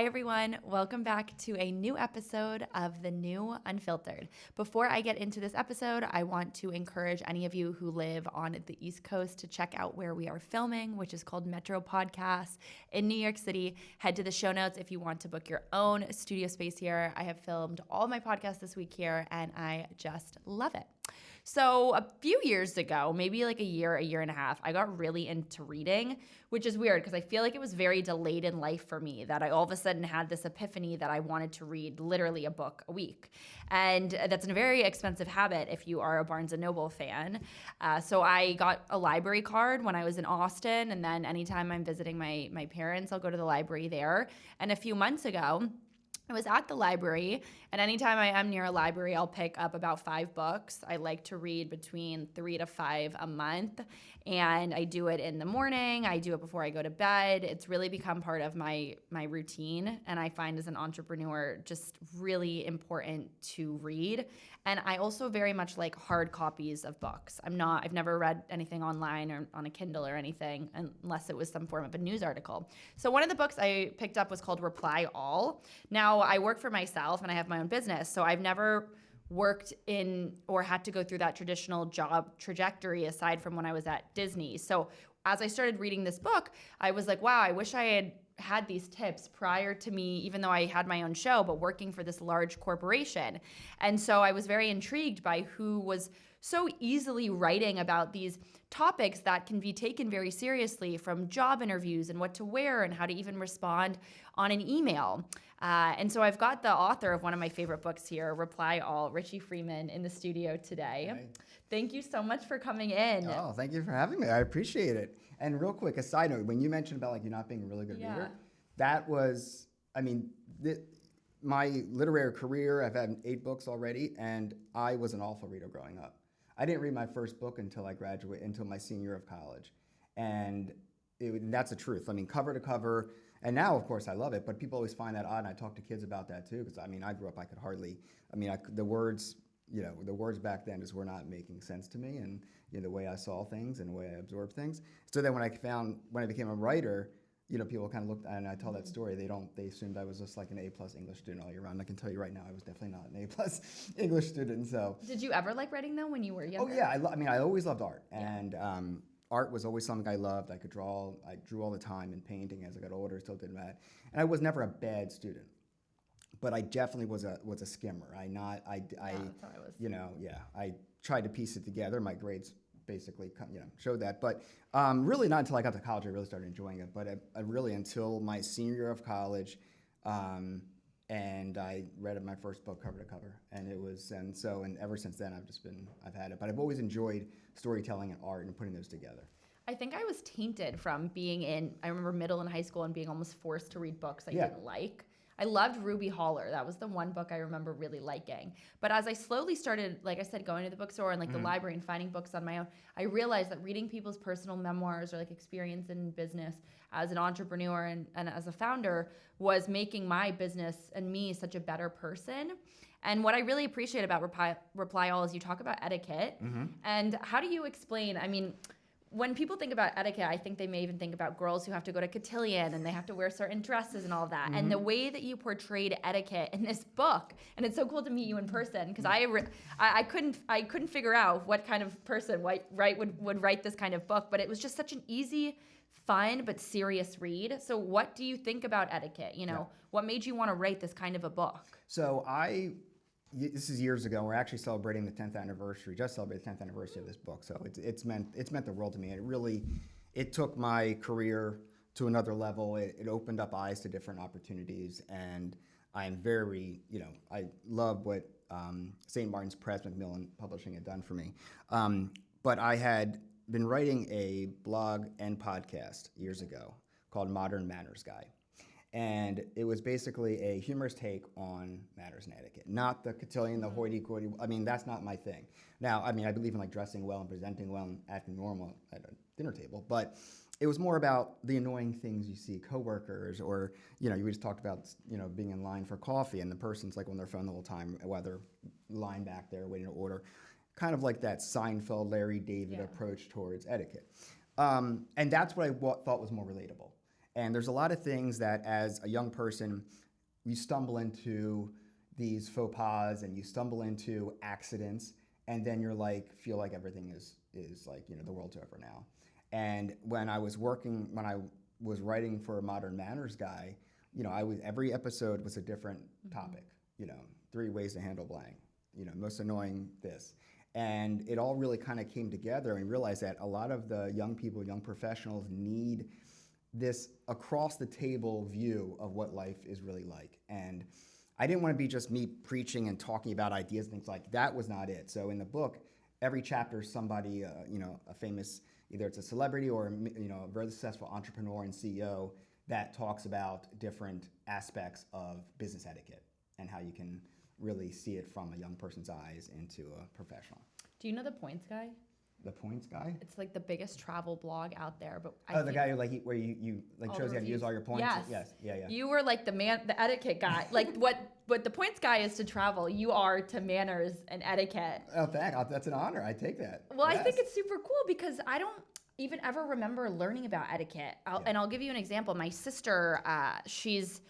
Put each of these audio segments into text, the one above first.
everyone. Welcome back to a new episode of The New Unfiltered. Before I get into this episode, I want to encourage any of you who live on the East Coast to check out where we are filming, which is called Metro Podcasts in New York City. Head to the show notes if you want to book your own studio space here. I have filmed all my podcasts this week here, and I just love it. So a few years ago, maybe like a year and a half, I got really into reading, which is weird because I feel like it was very delayed in life for me that I all of a sudden had this epiphany that I wanted to read literally a book a week. And that's a very expensive habit if you are a Barnes & Noble fan. So I got a library card when I was in Austin, and then anytime I'm visiting my parents, I'll go to the library there. And a few months ago, I was at the library, and anytime I am near a library, I'll pick up about 5 books. I like to read between 3 to 5 a month, and I do it in the morning. I do it before I go to bed. It's really become part of my routine, and I find as an entrepreneur just really important to read. And I also very much like hard copies of books. I've never read anything online or on a Kindle or anything unless it was some form of a news article. So one of the books I picked up was called Reply All. Now, I work for myself and I have my own business, so I've never worked in or had to go through that traditional job trajectory aside from when I was at Disney. So as I started reading this book, I was like, wow, I wish I had these tips prior to me, even though I had my own show, but working for this large corporation. And so I was very intrigued by who was so easily writing about these topics that can be taken very seriously, from job interviews and what to wear and how to even respond on an email. And so I've got the author of one of my favorite books here, Reply All, Richie Frieman, in the studio today. Hi. Thank you so much for coming in. Oh, thank you for having me. I appreciate it. And real quick, a side note, when you mentioned about you not being a really good reader, that was, my literary career, I've had 8 books already, and I was an awful reader growing up. I didn't read my first book until I graduated, until my senior year of college. And that's the truth. Cover to cover. And now, of course, I love it, but people always find that odd, and I talk to kids about that too, because I grew up, I could hardly, the words back then just were not making sense to me, and the way I saw things and the way I absorbed things. So then when I became a writer, people kind of looked, and I tell that story, they assumed I was just like an A+ English student all year round. I can tell you right now, I was definitely not an A+ English student, so. Did you ever like writing though when you were younger? Oh yeah, I always loved art, and art was always something I loved. I drew all the time, and painting as I got older, still did that. And I was never a bad student, but I definitely was a skimmer. That's how I was. I tried to piece it together. My grades basically showed that, but really not until I got to college I really started enjoying it. But I really until my senior year of college, and I read my first book cover to cover, and ever since then I've had it. But I've always enjoyed storytelling and art and putting those together. I think I was tainted from being I remember middle and high school and being almost forced to read books I didn't like. I loved Ruby Holler. That was the one book I remember really liking. But as I slowly started, like I said, going to the bookstore and the library and finding books on my own, I realized that reading people's personal memoirs or experience in business as an entrepreneur and as a founder was making my business and me such a better person. And what I really appreciate about Reply All is you talk about etiquette. And how do you explain, when people think about etiquette, I think they may even think about girls who have to go to cotillion and they have to wear certain dresses and all of that. And the way that you portrayed etiquette in this book, and it's so cool to meet you in person, because I couldn't figure out what kind of person would write this kind of book, but it was just such an easy, fun but serious read. So what do you think about etiquette? What made you want to write this kind of a book? So this is years ago. We're actually celebrating the 10th anniversary. Just celebrated the 10th anniversary of this book. So it's meant the world to me. And it took my career to another level. It opened up eyes to different opportunities. And I'm very, I love what St. Martin's Press, Macmillan Publishing had done for me. But I had been writing a blog and podcast years ago called Modern Manners Guy. And it was basically a humorous take on manners and etiquette, not the cotillion, the hoity-toity. That's not my thing. Now, I believe in dressing well and presenting well and acting normal at a dinner table, but it was more about the annoying things you see, coworkers, or we just talked about being in line for coffee and the person's on their phone the whole time, while they're lying back there waiting to order, kind of like that Seinfeld, Larry David approach towards etiquette, and that's what I thought was more relatable. And there's a lot of things that as a young person, you stumble into these faux pas and you stumble into accidents, and then you're like, feel like everything is like, the world's over now. And when I was writing for a Modern Manners guy, every episode was a different topic. 3 ways to handle blank. Most annoying this. And it all really kind of came together, and realized that a lot of the young people, young professionals, need this across the table view of what life is really like. And I didn't want to be just me preaching and talking about ideas and things like that. Was not it. So in the book, every chapter is somebody, a famous, either it's a celebrity or a very successful entrepreneur and CEO that talks about different aspects of business etiquette and how you can really see it from a young person's eyes into a professional. Do you know The Points Guy? The Points Guy? It's like the biggest travel blog out there. But the guy who where you shows you how to use all your points? Yes. Yeah. You were like the etiquette guy. Like what the Points Guy is to travel, you are to manners and etiquette. Oh, that's an honor. I take that. Well, yes. I think it's super cool because I don't even ever remember learning about etiquette. And I'll give you an example. My sister, she's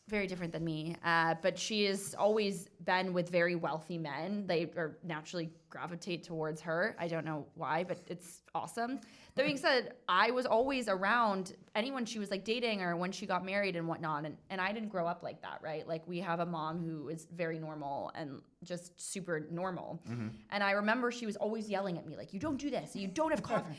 very different than me, but she has always been with very wealthy men. They are naturally gravitate towards her. I don't know why, but it's awesome. That being said, I was always around anyone she was like dating or when she got married and whatnot. And I didn't grow up like that, right? Like we have a mom who is very normal and just super normal. Mm-hmm. And I remember she was always yelling at me, like, you don't do this, you don't have coffee.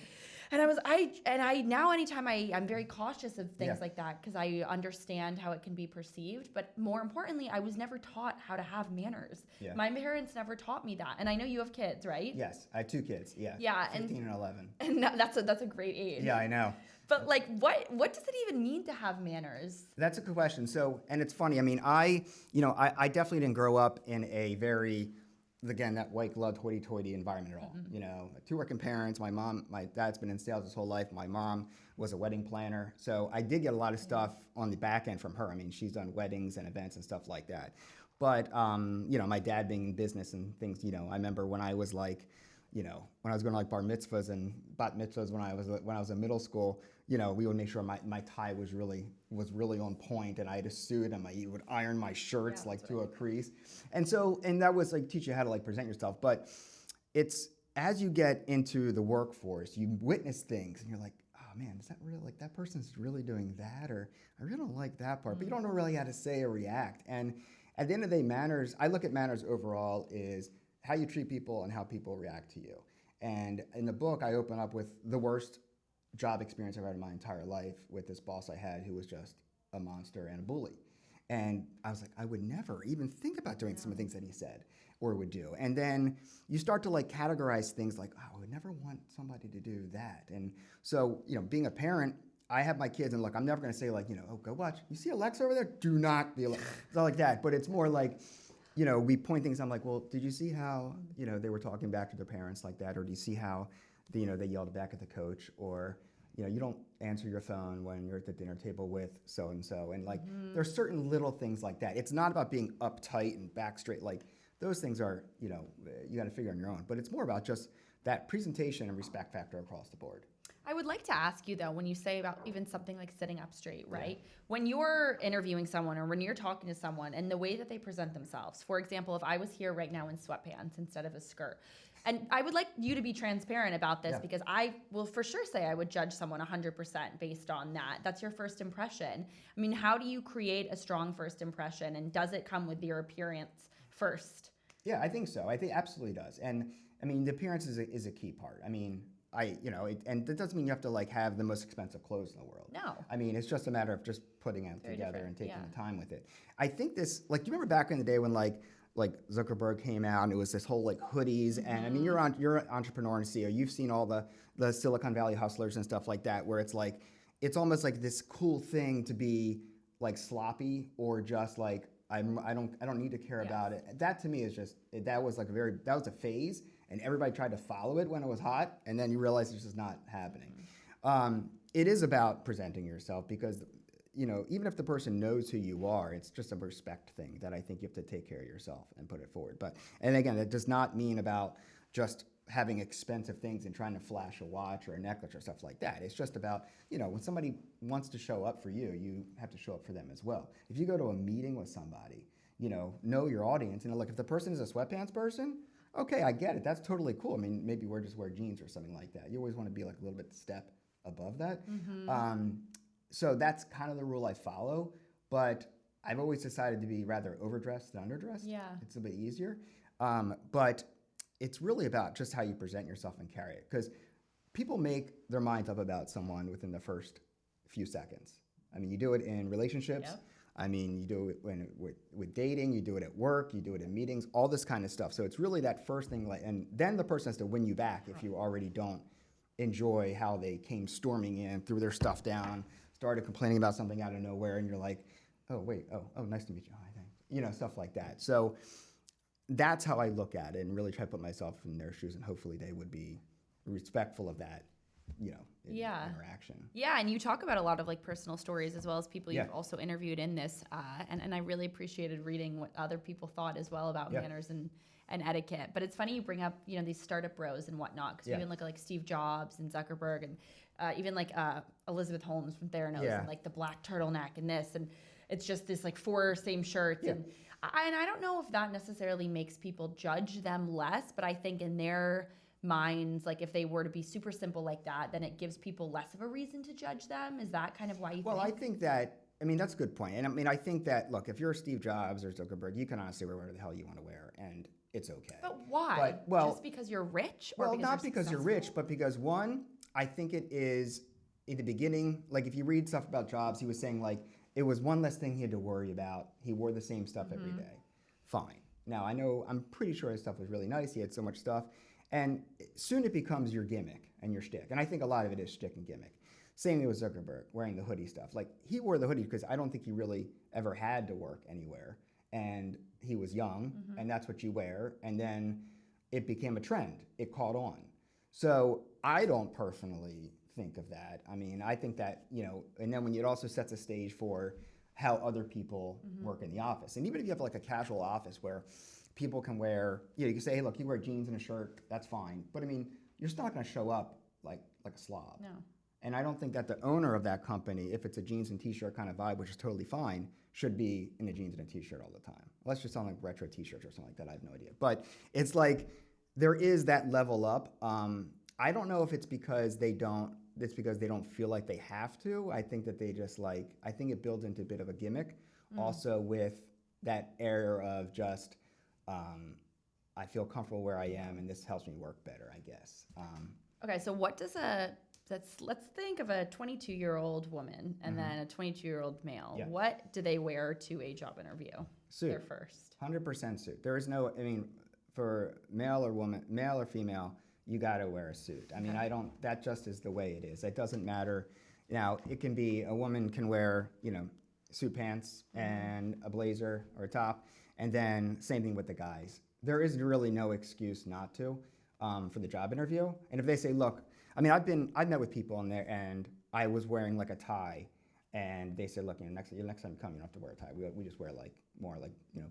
And I now anytime I'm very cautious of things like that because I understand how it can be perceived. But more importantly, I was never taught how to have manners. Yeah. My parents never taught me that. And I know you have kids, right? Yes, I have 2 kids. Yeah. Yeah, 15 and 11. And that's a great age. Yeah, I know. But like, what does it even mean to have manners? That's a good question. So, and it's funny. I mean, I definitely didn't grow up in a very, again, that white gloved hoity-toity environment at all. Mm-hmm. 2 working parents. My dad's been in sales his whole life. My mom was a wedding planner. So I did get a lot of stuff on the back end from her. I mean, she's done weddings and events and stuff like that. But, my dad being in business and things, I remember when I was like, when I was going to like bar mitzvahs and bat mitzvahs when I was in middle school, we would make sure my tie was really on point, and I had a suit, and I would iron my shirts to a crease. And that was like teach you how to like present yourself. But it's as you get into the workforce, you witness things and you're like, oh man, is that really like that person's really doing that? Or I really don't like that part, but you don't know really how to say or react. And at the end of the day, manners, I look at manners overall is how you treat people and how people react to you. And in the book, I open up with the worst job experience I've had in my entire life with this boss I had who was just a monster and a bully. And I was like, I would never even think about doing some of the things that he said or would do. And then you start to like categorize things like, oh, I would never want somebody to do that. And so, being a parent, I have my kids, and look, I'm never going to say like, oh, go watch. You see Alexa over there? Do not be Alexa. It's not like that. But it's more like, we point things. I'm like, well, did you see how, they were talking back to their parents like that? Or do you see how, they yelled back at the coach? Or, you don't answer your phone when you're at the dinner table with so-and-so. And like, there's certain little things like that. It's not about being uptight and back straight. Like those things are, you got to figure on your own. But it's more about just that presentation and respect factor across the board. I would like to ask you, though, when you say about even something like sitting up straight, right? Yeah. When you're interviewing someone or when you're talking to someone and the way that they present themselves, for example, if I was here right now in sweatpants instead of a skirt, and I would like you to be transparent about this because I will for sure say I would judge someone 100% based on that. That's your first impression. I mean, how do you create a strong first impression, and does it come with your appearance first? Yeah, I think so. I think it absolutely does. And I mean, the appearance is a key part. I mean, and that doesn't mean you have to like have the most expensive clothes in the world. No. I mean, it's just a matter of just putting it together and taking the time with it. I think this, like, do you remember back in the day when like Zuckerberg came out and it was this whole like hoodies and I mean, you're an entrepreneur and CEO. You've seen all the Silicon Valley hustlers and stuff like that, where it's like, it's almost like this cool thing to be like sloppy or just like, I don't need to care about it. That to me is just, that was a phase. And everybody tried to follow it when it was hot, and then you realize it's just not happening. It is about presenting yourself because, even if the person knows who you are, it's just a respect thing that I think you have to take care of yourself and put it forward. And again, it does not mean about just having expensive things and trying to flash a watch or a necklace or stuff like that. It's just about, when somebody wants to show up for you, you have to show up for them as well. If you go to a meeting with somebody, know your audience. Look, if the person is a sweatpants person, okay, I get it. That's totally cool. I mean, maybe wear jeans or something like that. You always want to be like a little bit step above that. Mm-hmm. So that's kind of the rule I follow. But I've always decided to be rather overdressed than underdressed. Yeah. It's a bit easier. But it's really about just how you present yourself and carry it. Because people make their minds up about someone within the first few seconds. I mean, you do it in relationships. Yep. I mean, you do it with dating, you do it at work, you do it in meetings, all this kind of stuff. So it's really that first thing, and then the person has to win you back if you already don't enjoy how they came storming in, threw their stuff down, started complaining about something out of nowhere, and you're like, oh, wait, oh, nice to meet you. Hi, thanks. Stuff like that. So that's how I look at it and really try to put myself in their shoes, and hopefully they would be respectful of that, interaction. Yeah, and you talk about a lot of like personal stories as well as people you've also interviewed in this, and I really appreciated reading what other people thought as well about manners and etiquette. But it's funny you bring up these startup bros and whatnot, because we even look at like Steve Jobs and Zuckerberg, and even like Elizabeth Holmes from Theranos and like the black turtleneck and this, and it's just this like 4 same shirts and I don't know if that necessarily makes people judge them less, but I think in their minds, like if they were to be super simple like that, then it gives people less of a reason to judge them. Is that kind of why you think? Well, I think that, that's a good point. And I think that, look, if you're Steve Jobs or Zuckerberg, you can honestly wear whatever the hell you want to wear, and it's okay. But why? Just because you're rich? Or Not because you're rich, but because, one, I think it is, in the beginning, like if you read stuff about Jobs, he was saying like, it was one less thing he had to worry about. He wore the same stuff every day. Fine. Now, I'm pretty sure his stuff was really nice. He had so much stuff. And soon it becomes your gimmick and your shtick. And I think a lot of it is shtick and gimmick. Same thing with Zuckerberg, wearing the hoodie stuff. Like, he wore the hoodie because I don't think he really ever had to work anywhere. And he was young, and that's what you wear. And then it became a trend. It caught on. So I don't personally think of that. I think that, and then when it also sets a stage for how other people work in the office. And even if you have like a casual office where people can wear, you can say, hey, look, you wear jeans and a shirt, that's fine. But you're still not going to show up like a slob. No. And I don't think that the owner of that company, if it's a jeans and t-shirt kind of vibe, which is totally fine, should be in a jeans and a t-shirt all the time. Unless you're selling like retro t-shirts or something like that, I have no idea. But it's like, there is that level up. I don't know if it's because they don't feel like they have to. I think that they just I think it builds into a bit of a gimmick. Also with that air of just, I feel comfortable where I am and this helps me work better, I guess. Okay, so what does let's think of a 22-year-old woman and then a 22-year-old male. Yeah. What do they wear to a job interview? Suit. Their first. 100% suit. There is no, for male or female, you got to wear a suit. That just is the way it is. It doesn't matter. Now, it can be, a woman can wear, suit pants and a blazer or a top, and then same thing with the guys. There is really no excuse not to for the job interview. And if they say, look, I've met with people in there and I was wearing like a tie, and they said, look, next time you come, you don't have to wear a tie. We just wear more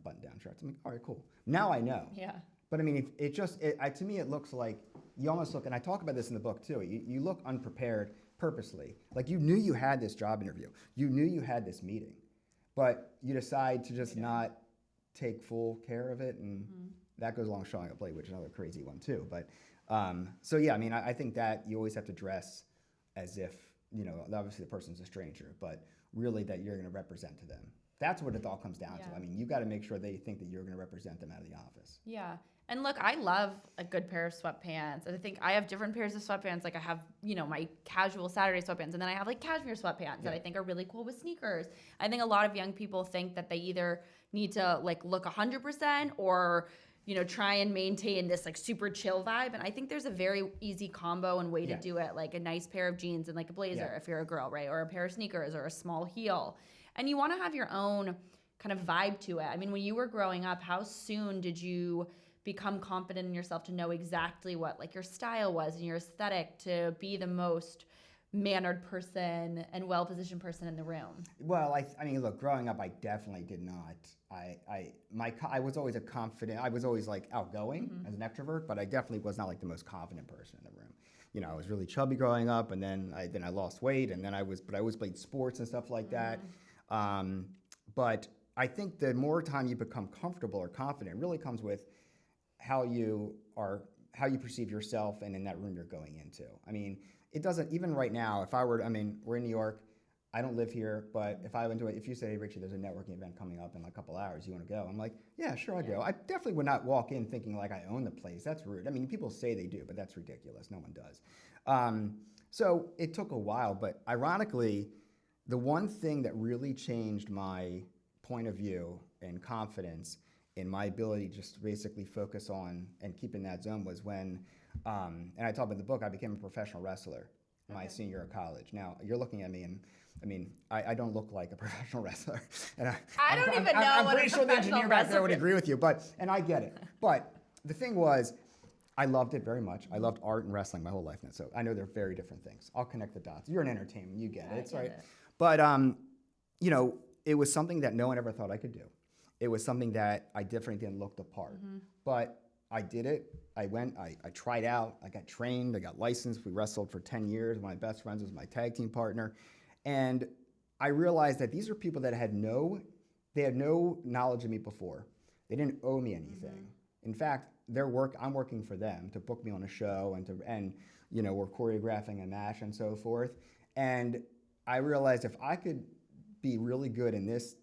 button-down shirts. I'm like, all right, cool. Now I know. Yeah. But to me, it looks like you almost look, and I talk about this in the book too, you look unprepared purposely. Like you knew you had this job interview. You knew you had this meeting, but you decide to just not take full care of it, and that goes along showing up late, which is another crazy one too. But I think that you always have to dress as if, obviously the person's a stranger, but really that you're going to represent to them. That's what it all comes down to. You got to make sure they think that you're going to represent them out of the office. Yeah. And look, I love a good pair of sweatpants. And I think I have different pairs of sweatpants. Like I have, my casual Saturday sweatpants. And then I have like cashmere sweatpants that I think are really cool with sneakers. I think a lot of young people think that they either need to look 100% or, try and maintain this super chill vibe. And I think there's a very easy combo and way to do it. Like a nice pair of jeans and a blazer if you're a girl, right? Or a pair of sneakers or a small heel. And you want to have your own kind of vibe to it. When you were growing up, how soon did you become confident in yourself to know exactly what your style was and your aesthetic to be the most mannered person and well-positioned person in the room. Well, I mean, look, growing up, I definitely did not. I was always I was always like outgoing as an extrovert, but I definitely was not like the most confident person in the room. You know, I was really chubby growing up, and then I lost weight, and then but I always played sports and stuff like that. But I think the more time you become comfortable or confident, it really comes with how you perceive yourself and in that room you're going into. I mean, it doesn't, even right now, I mean, we're in New York, I don't live here, but if you say, hey, Richie, there's a networking event coming up in a couple hours, you want to go? I'm like, yeah, sure, I'll go. I definitely would not walk in thinking like I own the place. That's rude. I mean, people say they do, but that's ridiculous. No one does. So it took a while, but ironically, the one thing that really changed my point of view and confidence in my ability to just basically focus on and keep in that zone was when, and I talk about in the book, I became a professional wrestler my senior year of college. Now, you're looking at me and, I mean, I don't look like a professional wrestler. And I don't even know I'm what pretty a sure the professional engineer back there would wrestler agree with you, and I get it. But the thing was, I loved it very much. I loved art and wrestling my whole life now, so I know they're very different things. I'll connect the dots. You're in entertainment, you get it, it's right. But, you know, it was something that no one ever thought I could do. It was something that I definitely didn't look the part. But I did it. I went, I tried out, I got trained, I got licensed. We wrestled for 10 years. One of my best friends was my tag team partner. And I realized that these are people that had no knowledge of me before. They didn't owe me anything. In fact, I'm working for them to book me on a show and you know, we're choreographing a match and so forth. And I realized if I could be really good in this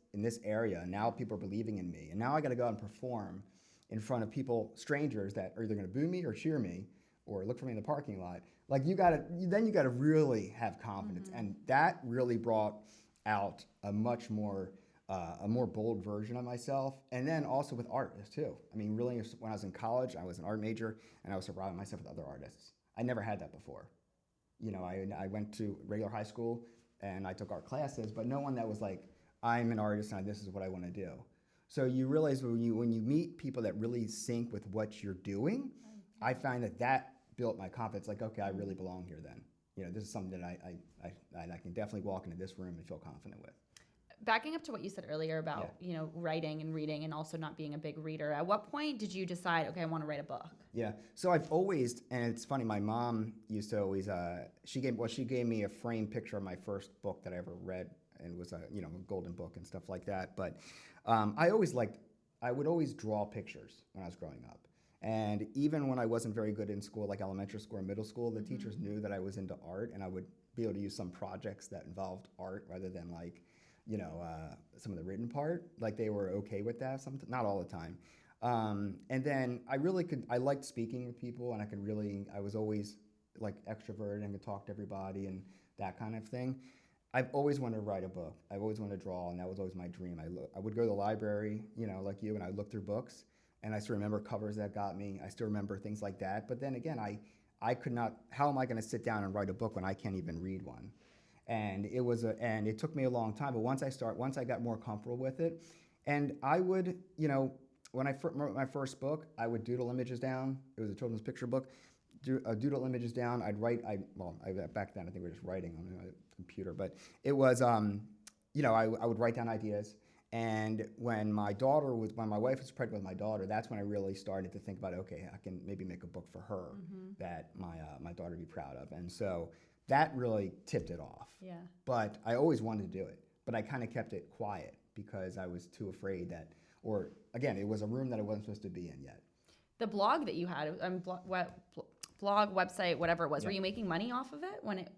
area, now people are believing in me. And now I got to go out and perform in front of people, strangers that are either going to boo me or cheer me or look for me in the parking lot. Like you got to really have confidence. And that really brought out a much more, a more bold version of myself. And then also with artists too. I mean, really, when I was in college, I was an art major and I was surrounding myself with other artists. I never had that before. You know, I went to regular high school and I took art classes, but no one that was like, I'm an artist and this is what I want to do. So you realize when you meet people that really sync with what you're doing, I find that built my confidence. Like, okay, I really belong here then. You know, this is something that I can definitely walk into this room and feel confident with. Backing up to what you said earlier about, you know, writing and reading and also not being a big reader, at what point did you decide, okay, I want to write a book? Yeah, so I've always, and it's funny, my mom used to always, she gave me a framed picture of my first book that I ever read, and it was a golden book and stuff like that. But I would always draw pictures when I was growing up. And even when I wasn't very good in school, like elementary school or middle school, the teachers knew that I was into art, and I would be able to use some projects that involved art rather than like, some of the written part. Like they were okay with that, not all the time. And then I liked speaking with people, and I was always like extroverted and could talk to everybody and that kind of thing. I've always wanted to write a book. I've always wanted to draw, and that was always my dream. I would go to the library, like you, and I would look through books, and I still remember covers that got me. I still remember things like that. But then again, I could not. How am I going to sit down and write a book when I can't even read one? And it took me a long time. But once I got more comfortable with it, and I would, when I wrote my first book, I would doodle images down. It was a children's picture book. Doodle images down. Back then I think we were just writing on a computer, but it was, I would write down ideas. And when my wife was pregnant with my daughter, that's when I really started to think about, okay, I can maybe make a book for her that my daughter would be proud of. And so that really tipped it off. Yeah. But I always wanted to do it, but I kind of kept it quiet because I was too afraid again, it was a room that I wasn't supposed to be in yet. The blog that you had, blog, website, whatever it was, were you making money off of it when it?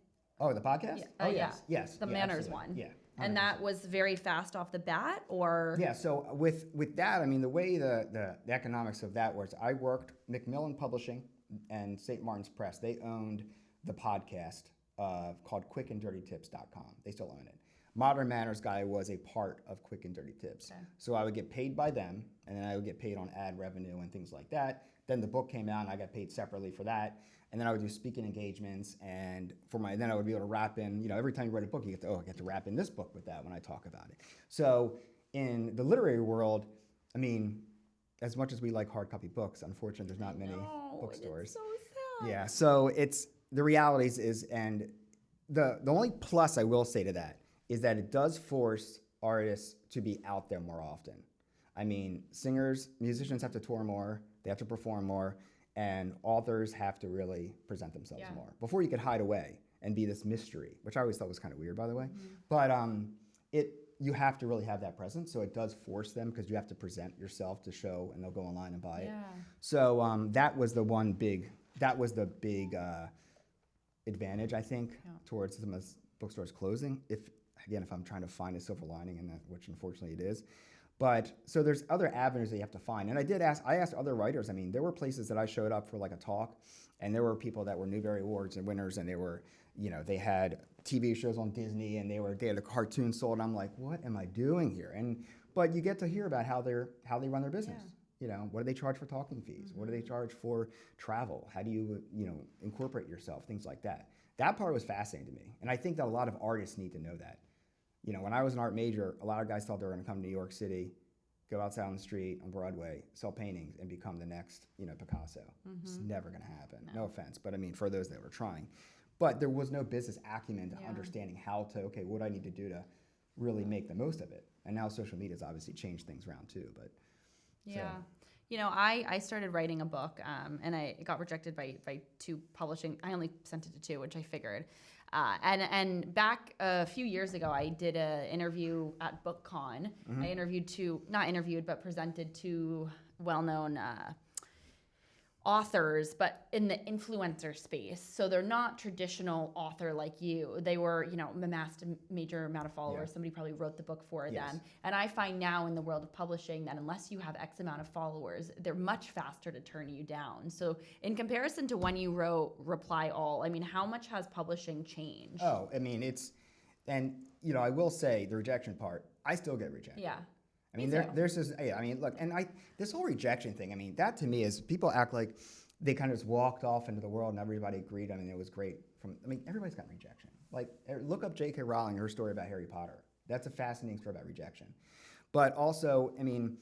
Oh, the podcast? Yeah. Oh, Yeah. Yes. The Manners absolutely. one. Yeah. 100%. And that was very fast off the bat, or? Yeah, so with that, I mean, the way the economics of that works, I worked Macmillan Publishing and St. Martin's Press. They owned the podcast called quickanddirtytips.com. They still own it. Modern Manners Guy was a part of Quick and Dirty Tips. Okay. So I would get paid by them, and then I would get paid on ad revenue and things like that. Then the book came out, and I got paid separately for that. And then I would do speaking engagements, and then I would be able to wrap in, I get to wrap in this book with that when I talk about it. So in the literary world, I mean, as much as we like hard copy books, unfortunately, there's not many bookstores. It's so sad. Yeah, so the realities is, and the only plus I will say to that is that it does force artists to be out there more often. I mean, singers, musicians have to tour more, they have to perform more, and authors have to really present themselves more. Before you could hide away and be this mystery, which I always thought was kind of weird, by the way. But you have to really have that presence, so it does force them because you have to present yourself to show, and they'll go online and buy it. So that was the big advantage, I think, towards some of the bookstores closing. If I'm trying to find a silver lining in that, which unfortunately it is. But so there's other avenues that you have to find. And I asked other writers. I mean, there were places that I showed up for like a talk, and there were people that were Newbery Awards and winners, and they were, they had TV shows on Disney, and they had a cartoon sold. And I'm like, what am I doing here? But you get to hear about how they run their business. What do they charge for talking fees? What do they charge for travel? How do you, incorporate yourself? Things like that. That part was fascinating to me. And I think that a lot of artists need to know that. When I was an art major, a lot of guys thought they were going to come to New York City, go outside on the street on Broadway, sell paintings, and become the next, Picasso. It's never going to happen. No offense, but I mean, for those that were trying. But there was no business acumen to understanding what do I need to do to really make the most of it. And now social media has obviously changed things around too. But I started writing a book, and I got rejected by two publishing. I only sent it to two, which I figured. And back a few years ago, I did an interview at BookCon. I presented two well-known authors, but in the influencer space. So they're not traditional author like you. They were, amassed a major amount of followers. Yeah. Somebody probably wrote the book for them. And I find now in the world of publishing that unless you have X amount of followers, they're much faster to turn you down. So in comparison to when you wrote Reply All, I mean, how much has publishing changed? Oh, I mean, I will say the rejection part, I still get rejected. Yeah. I mean, there's this. I mean, look, and this whole rejection thing. I mean, that to me is people act like they kind of just walked off into the world and everybody agreed. I mean, it was great. Everybody's got rejection. Like, look up J.K. Rowling, her story about Harry Potter. That's a fascinating story about rejection. But also, I mean,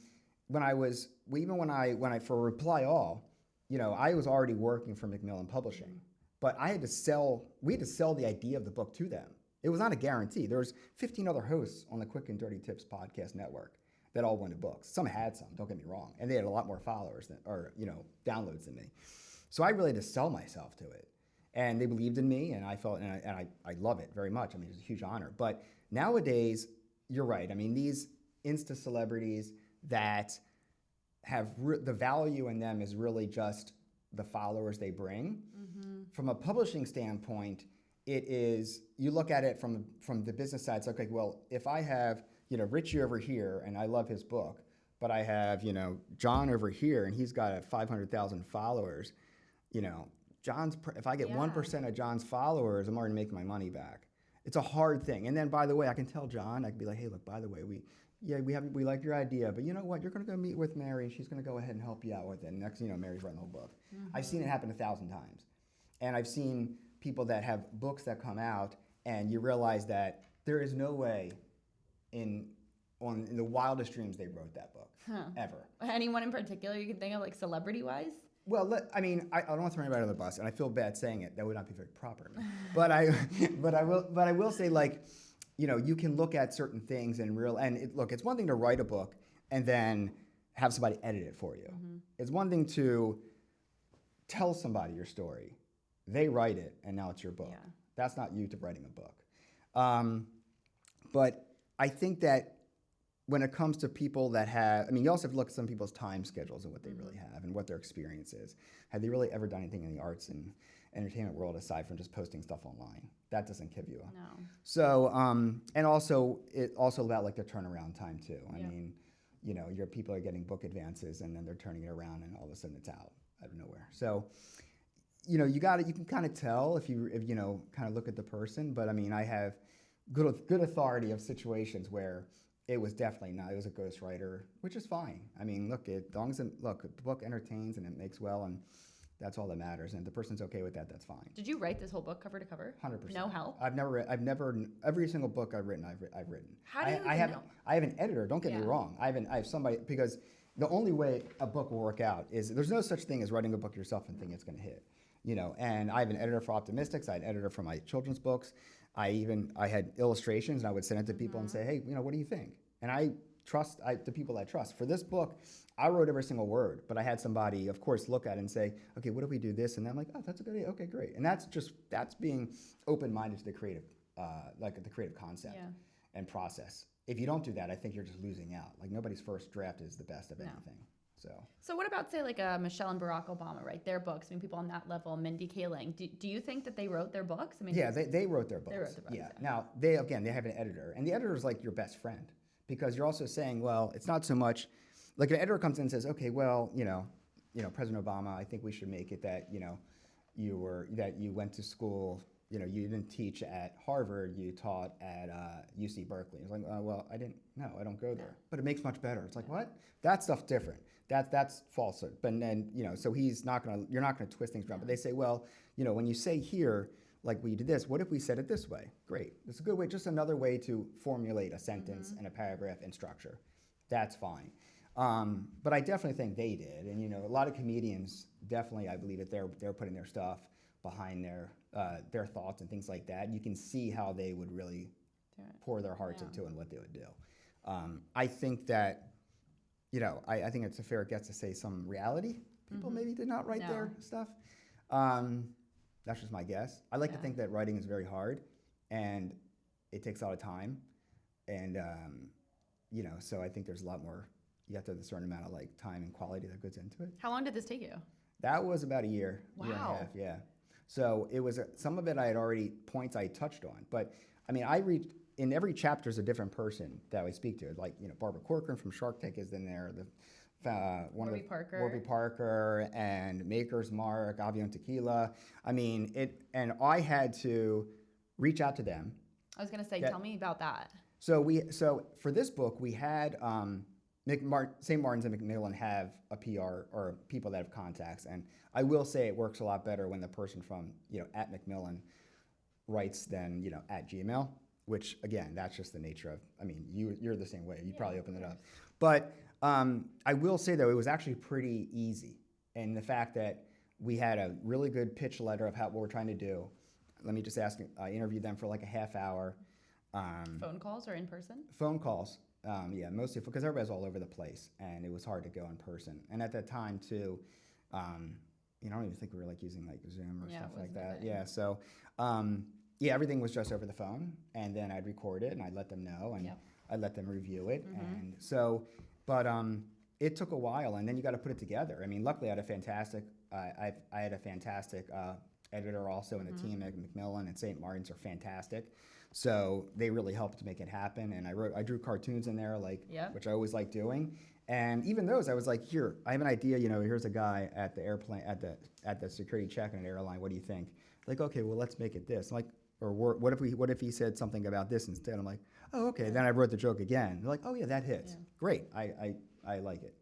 when I for Reply All, I was already working for Macmillan Publishing, but we had to sell the idea of the book to them. It was not a guarantee. There was 15 other hosts on the Quick and Dirty Tips podcast network that all wanted books. Some had some, don't get me wrong, and they had a lot more followers downloads than me. So I really had to sell myself to it, and they believed in me, and I felt, and I love it very much. I mean, it's a huge honor. But nowadays, you're right. I mean, these Insta celebrities that have the value in them is really just the followers they bring. From a publishing standpoint, it is, you look at it from the business side. It's like, okay, well, if I have Richie over here, and I love his book, but I have, John over here, and he's got 500,000 followers, if I get 1% of John's followers, I'm already making my money back. It's a hard thing. And then, by the way, I can tell John, I can be like, hey, look, by the way, we like your idea, but you know what? You're going to go meet with Mary, and she's going to go ahead and help you out with it. And next, Mary's writing the whole book. I've seen it happen 1,000 times. And I've seen people that have books that come out, and you realize that there is no way in the wildest dreams they wrote that book, ever. Anyone in particular you can think of, like celebrity-wise? Well, I don't want to throw anybody under the bus, and I feel bad saying it. That would not be very proper. But I will say, like, you can look at certain things and it's one thing to write a book and then have somebody edit it for you. It's one thing to tell somebody your story. They write it, and now it's your book. Yeah. That's not you to writing a book. But I think that when it comes to people that you also have to look at some people's time schedules and what they really have and what their experience is. Have they really ever done anything in the arts and entertainment world aside from just posting stuff online? That doesn't give you a... No. So, and also, it's also about like the turnaround time too. I mean, your people are getting book advances and then they're turning it around and all of a sudden it's out of nowhere. So, you can kind of tell if you kind of look at the person, but I mean, I have good authority of situations where it was definitely not. It was a ghostwriter, which is fine. I mean, look, as long as the book entertains and it makes well, and that's all that matters. And if the person's okay with that, that's fine. Did you write this whole book cover to cover? 100%. No help? I've never. Every single book I've written, I've written. How do you I have an editor. Don't get me wrong. I have somebody, because the only way a book will work out is there's no such thing as writing a book yourself and thinking it's going to hit. And I have an editor for Optimistics. I had an editor for my children's books. I had illustrations, and I would send it to people and say, hey, what do you think? And I trust the people I trust. For this book, I wrote every single word, but I had somebody, of course, look at it and say, okay, what if we do this? And I'm like, oh, that's a good idea. Okay, great. And that's being open-minded to the creative, the creative concept and process. If you don't do that, I think you're just losing out. Like, nobody's first draft is the best of anything. So what about, say, like Michelle and Barack Obama, right? Their books. I mean, people on that level, Mindy Kaling. Do you think that they wrote their books? I mean, yeah, they wrote their books. They wrote their books. Yeah. Now, they have an editor, and the editor is like your best friend, because you're also saying, well, it's not so much like an editor comes in and says, okay, well, President Obama, I think we should make it that you went to school. You didn't teach at Harvard, you taught at UC Berkeley. It's like, well, I don't go there. But it makes much better. It's like, what? That stuff's different. That's falsehood. But then, so you're not gonna twist things around. But they say, well, when you say here, like we did this, what if we said it this way? Great. It's a good way, just another way to formulate a sentence and a paragraph and structure. That's fine. But I definitely think they did. And, a lot of comedians, definitely, I believe that they're putting their stuff behind their thoughts and things like that. You can see how they would really pour their hearts into it and what they would do. I think that, I think it's a fair guess to say some reality people maybe did not write their stuff. That's just my guess. I like to think that writing is very hard, and it takes a lot of time. And, so I think there's a lot more, you have to have a certain amount of time and quality that goes into it. How long did this take you? That was about a year, year and a half, yeah. So it was, some of it I had already, points I touched on. But, I mean, in every chapter is a different person that I speak to. Like, Barbara Corcoran from Shark Tank is in there. Warby Parker and Maker's Mark, Avion Tequila. I mean, and I had to reach out to them. I was going to say, tell me about that. So for this book, we had St. Martin's and Macmillan have a PR or people that have contacts, and I will say it works a lot better when the person from at Macmillan writes than at Gmail, which again, that's just the nature of. I mean, you're the same way. You probably open it up, but I will say though it was actually pretty easy, and the fact that we had a really good pitch letter of what we're trying to do. Let me just ask. I interviewed them for like a half hour. Phone calls or in person? Phone calls. Yeah, mostly because everybody's all over the place, and it was hard to go in person. And at that time too, I don't even think we were using Zoom or stuff like that. Yeah, so everything was just over the phone, and then I'd record it and I'd let them know, and I'd let them review it, and so, but it took a while, and then you got to put it together. I mean, luckily I had a fantastic, I had a fantastic editor also, and the team at Macmillan and St. Martin's are fantastic. So they really helped make it happen, and I drew cartoons in there, which I always like doing. And even those, I was like, here, I have an idea. Here's a guy at the airplane at the security check in an airline. What do you think? Like, okay, well, let's make it this. I'm like, or what if he said something about this instead? I'm like, oh, okay. Yeah. Then I wrote the joke again. They're like, oh yeah, that hits. Yeah. Great. I like it.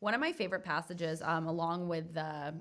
One of my favorite passages, along with the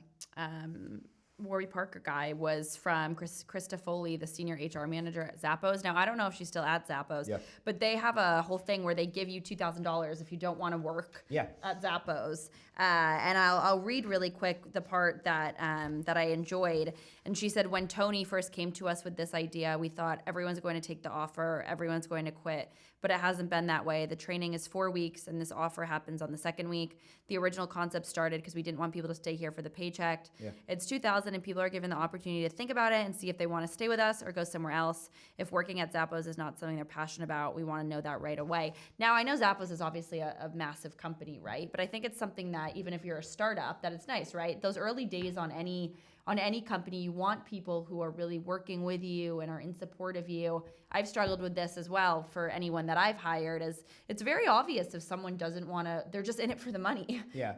Warby Parker guy, was from Krista Foley, the senior HR manager at Zappos. Now, I don't know if she's still at Zappos, but they have a whole thing where they give you $2,000 if you don't want to work at Zappos. And I'll read really quick the part that I enjoyed. And she said, when Tony first came to us with this idea, we thought everyone's going to take the offer, everyone's going to quit. But it hasn't been that way. The training is 4 weeks, and this offer happens on the second week. The original concept started because we didn't want people to stay here for the paycheck. Yeah. It's $2,000, and people are given the opportunity to think about it and see if they want to stay with us or go somewhere else. If working at Zappos is not something they're passionate about, we want to know that right away. Now, I know Zappos is obviously a massive company, right? But I think it's something that even if you're a startup, that it's nice, right? Those early days on any company, you want people who are really working with you and are in support of you. I've struggled with this as well for anyone that I've hired, as it's very obvious if someone doesn't want to, they're just in it for the money. Yeah.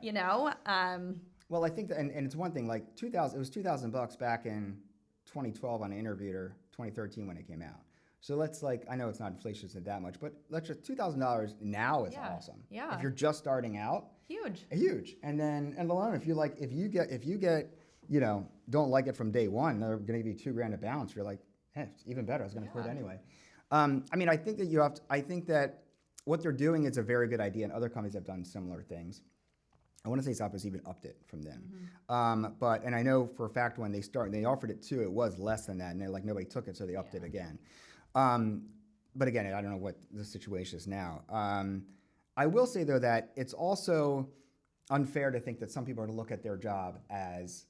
Well, I think that, and it's one thing, it was $2,000 back in 2012 on Interviewer, 2013 when it came out. So let's I know it's not inflation, isn't that much, but let's just $2,000 now is awesome. Yeah. If you're just starting out. Huge. And alone, if you get, don't like it from day one, they're going to give you $2,000 a bounce. You're like, hey, it's even better. I was going to quit anyway. I think that I think that what they're doing is a very good idea, and other companies have done similar things. I want to say Zappos even upped it from then. And I know for a fact when they offered it too, it was less than that, and they're like, nobody took it, so they upped it again. But again, I don't know what the situation is now. I will say though that it's also unfair to think that some people are to look at their job as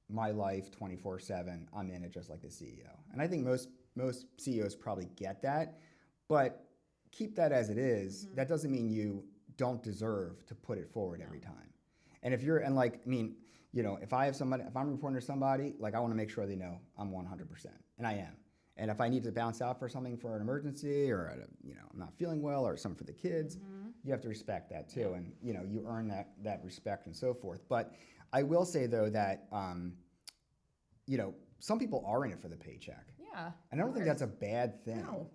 my life 24/7. I'm in it just like the CEO, and I think most CEOs probably get that, but keep that as it is. That doesn't mean you don't deserve to put it forward every time. And if you're, and like, I mean, you know, if I'm reporting to somebody, like I want to make sure they know I'm 100%, and I am. And if I need to bounce out for something for an emergency, or I'm not feeling well, or something for the kids, you have to respect that too, and you earn that respect and so forth. But I will say though that some people are in it for the paycheck. Yeah. And I don't think that's a bad thing. No.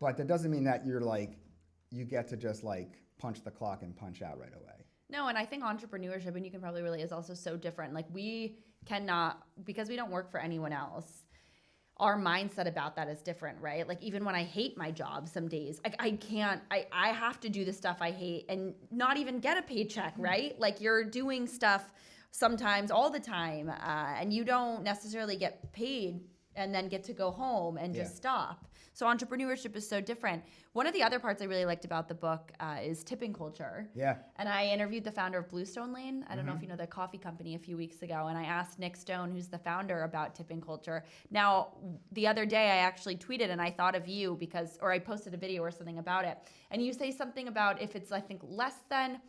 But that doesn't mean that you get to just like punch the clock and punch out right away. No, and I think entrepreneurship, and you can probably relate, is also so different. Like we cannot, because we don't work for anyone else, our mindset about that is different, right? Like even when I hate my job some days, I have to do the stuff I hate and not even get a paycheck, right? Like you're doing stuff sometimes all the time, and you don't necessarily get paid and then get to go home and just stop. So entrepreneurship is so different. One of the other parts I really liked about the book is tipping culture. Yeah. And I interviewed the founder of Bluestone Lane. I don't know if you know the coffee company a few weeks ago. And I asked Nick Stone, who's the founder, about tipping culture. Now, the other day I actually tweeted and I thought of you or I posted a video or something about it. And you say something about if it's, I think, less than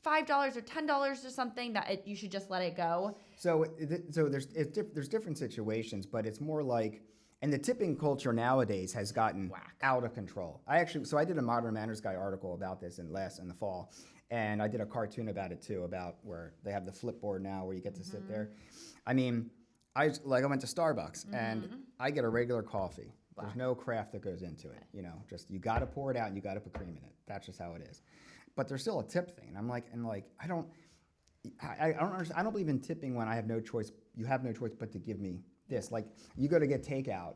$5 or $10 or something, that you should just let it go. So there's different situations, but it's more like, and the tipping culture nowadays has gotten out of control. I did a Modern Manners Guy article about this in the fall, and I did a cartoon about it too, about where they have the flipboard now where you get to sit there. I mean, I went to Starbucks and I get a regular coffee. There's no craft that goes into it. Just you got to pour it out and you got to put cream in it. That's just how it is. But there's still a tip thing, and I'm like, I don't understand. I don't believe in tipping when I have no choice. You have no choice but to give me this. Like you go to get takeout,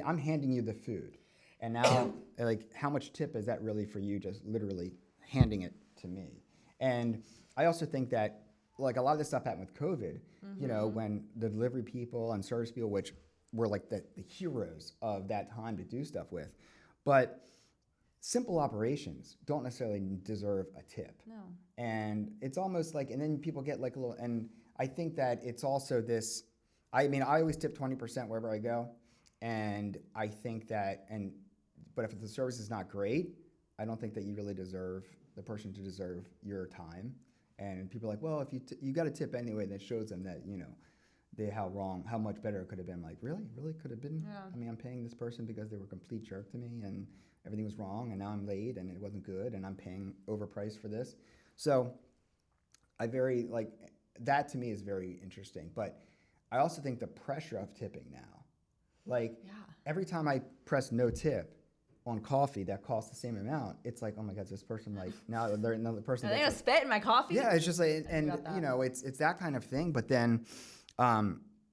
I'm handing you the food, and now like how much tip is that really for you? Just literally handing it to me. And I also think that like a lot of this stuff happened with COVID. When the delivery people and service people, which were like the heroes of that time to do stuff with, but simple operations don't necessarily deserve a tip. No. And it's almost like, and then people get like a little, and I think that it's also this, I always tip 20% wherever I go. And I think that, but if the service is not great, I don't think that you really deserve the person to deserve your time. And people are like, well, if you got a tip anyway, that shows them that, how much better it could have been. Like, really could have been? Yeah. I'm paying this person because they were a complete jerk to me and everything was wrong, and now I'm late and it wasn't good and I'm paying overpriced for this. So that to me is very interesting. But I also think the pressure of tipping now, every time I press no tip on coffee that costs the same amount, it's like, oh my God, this person now they're another person. Are they gonna spit in my coffee? Yeah, it's just like, and it's that kind of thing. But then,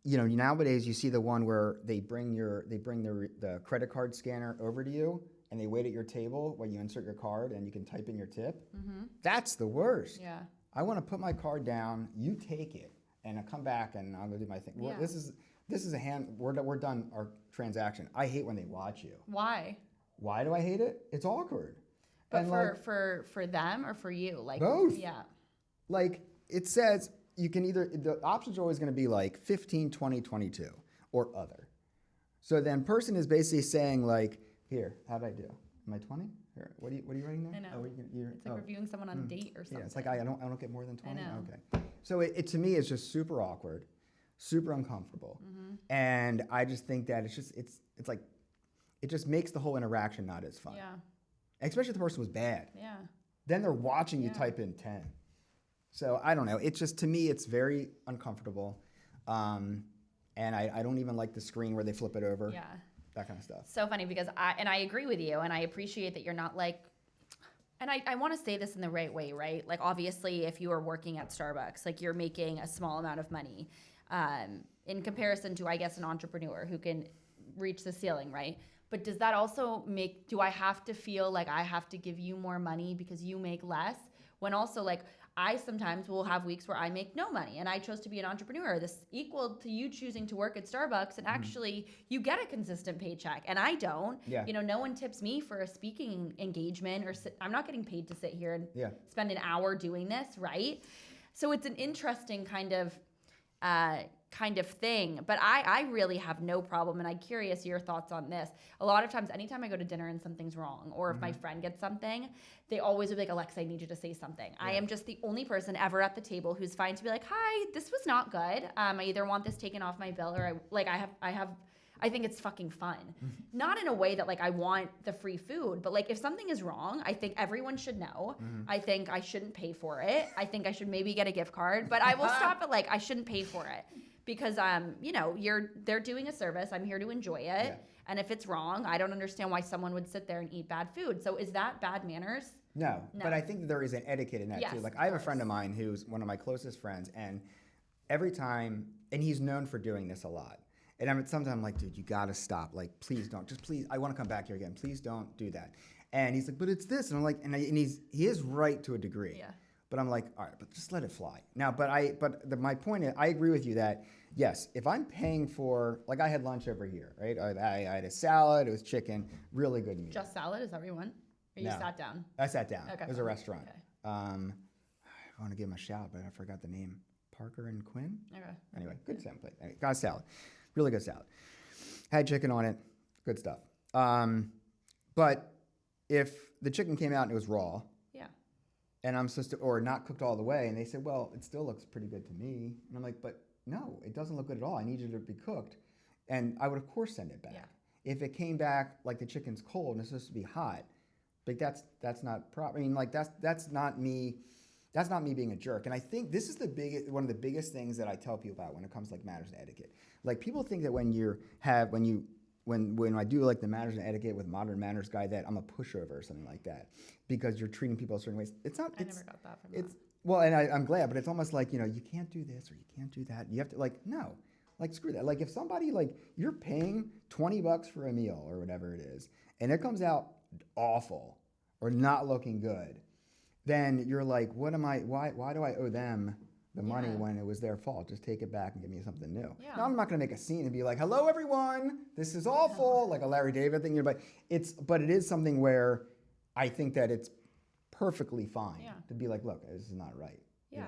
nowadays you see the one where they bring the credit card scanner over to you and they wait at your table while you insert your card and you can type in your tip. That's the worst. Yeah. I want to put my card down, you take it, and I come back and I'll go do my thing. Yeah. This is we're done our transaction. I hate when they watch you. Why? Why do I hate it? It's awkward. But for them or for you? Like both. Yeah. Like it says you can the options are always going to be like 15, 20, 22 or other. So then person is basically saying like, here, how'd I do? Am I 20? Here, what are you writing there? I know. Oh, it's like reviewing someone on a date or something. Yeah, it's like I don't get more than 20. I know. Okay. So it to me is just super awkward, super uncomfortable, and I just think that it's like it just makes the whole interaction not as fun. Yeah. Especially if the person was bad. Yeah. Then they're watching you type in 10. So I don't know. It's just to me it's very uncomfortable, and I don't even like the screen where they flip it over. Yeah. That kind of stuff. So funny because I agree with you and I appreciate that you're not like, and I want to say this in the right way, right? Like obviously if you are working at Starbucks, like you're making a small amount of money in comparison to, I guess, an entrepreneur who can reach the ceiling, right? But does that also do I have to feel like I have to give you more money because you make less? When also like, I sometimes will have weeks where I make no money and I chose to be an entrepreneur. This equal to you choosing to work at Starbucks and actually you get a consistent paycheck and I don't. Yeah. You know, no one tips me for a speaking engagement or I'm not getting paid to sit here and Yeah. spend an hour doing this, right? So it's an interesting kind of thing. But I really have no problem, and I'm curious your thoughts on this. A lot of times, anytime I go to dinner and something's wrong, or if my friend gets something, they always would be like, Alexa, I need you to say something. Yeah. I am just the only person ever at the table who's fine to be like, hi, this was not good. I either want this taken off my bill or I think it's fucking fun. Not in a way that like I want the free food, but like if something is wrong, I think everyone should know. I think I shouldn't pay for it. I think I should maybe get a gift card, but I will stop at like I shouldn't pay for it because they're doing a service. I'm here to enjoy it. Yeah. And if it's wrong, I don't understand why someone would sit there and eat bad food. So is that bad manners? No. But I think there is an etiquette in that too. Like I have a friend of mine who's one of my closest friends, and every time, and he's known for doing this a lot. And sometimes I'm like, dude, you gotta stop. Like, please don't. Just please, I want to come back here again. Please don't do that. And he's like, but it's this. And I'm like, he is right to a degree. Yeah. But I'm like, all right, but just let it fly. Now, my point is, I agree with you that yes, if I'm paying for, like, I had lunch over here, right? I had a salad. It was chicken, really good meal. Just salad? Is that what you want? Or you sat down? I sat down. Okay. It was a restaurant. Okay. I want to give him a shout, but I forgot the name. Parker and Quinn. Okay. Anyway, good template. Anyway, got a salad. Really good salad. Had chicken on it. Good stuff. But if the chicken came out and it was raw, yeah, and I'm supposed to, or not cooked all the way, and they said, well, it still looks pretty good to me. And I'm like, but no, it doesn't look good at all. I need it to be cooked. And I would, of course, send it back. Yeah. If it came back like the chicken's cold and it's supposed to be hot, like that's not proper. I mean, like that's not me. That's not me being a jerk. And I think this is one of the biggest things that I tell people about when it comes to like manners and etiquette. Like people think that when I do like the manners and etiquette with Modern Manners guy that I'm a pushover or something like that because you're treating people a certain ways. It's not. I never got that from that. Well, and I'm glad, but it's almost like, you can't do this or you can't do that. You have to no, screw that. Like if somebody you're paying $20 for a meal or whatever it is, and it comes out awful or not looking good, then you're like, why do I owe them the money when it was their fault? Just take it back and give me something new. Yeah. Now I'm not going to make a scene and be like, hello everyone, this is awful, like a Larry David thing. But it is something where I think that it's perfectly fine to be like, look, this is not right. Yeah.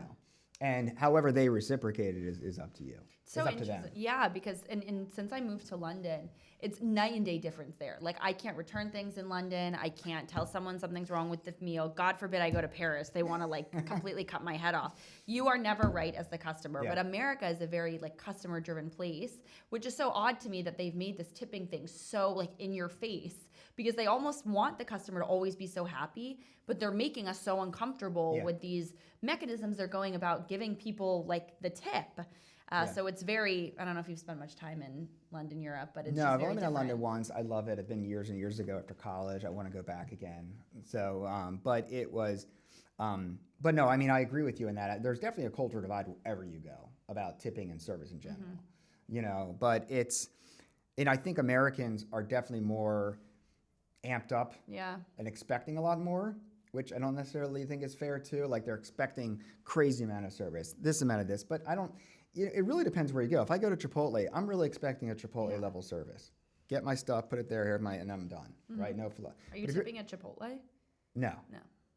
And however they reciprocate it is up to you. So it's up to them. Yeah, because and since I moved to London, it's night and day difference there. Like I can't return things in London. I can't tell someone something's wrong with the meal. God forbid I go to Paris. They want to completely cut my head off. You are never right as the customer. Yeah. But America is a very customer driven place, which is so odd to me that they've made this tipping thing so in your face because they almost want the customer to always be so happy, but they're making us so uncomfortable with these mechanisms they're going about giving people the tip. So it's very, I don't know if you've spent much time in London, Europe, but it's no, just I've very only been different. in London once. I love it. I've been years and years ago after college. I want to go back again. So, but it was, but no, I mean, I agree with you in that. There's definitely a culture divide wherever you go about tipping and service in general, but and I think Americans are definitely more amped up and expecting a lot more, which I don't necessarily think is fair too. Like they're expecting crazy amount of service, this amount of this, but I don't. It really depends where you go. If I go to Chipotle, I'm really expecting a Chipotle level service. Get my stuff, put it there, and I'm done. Right? No fluff. Are you tipping at Chipotle? No.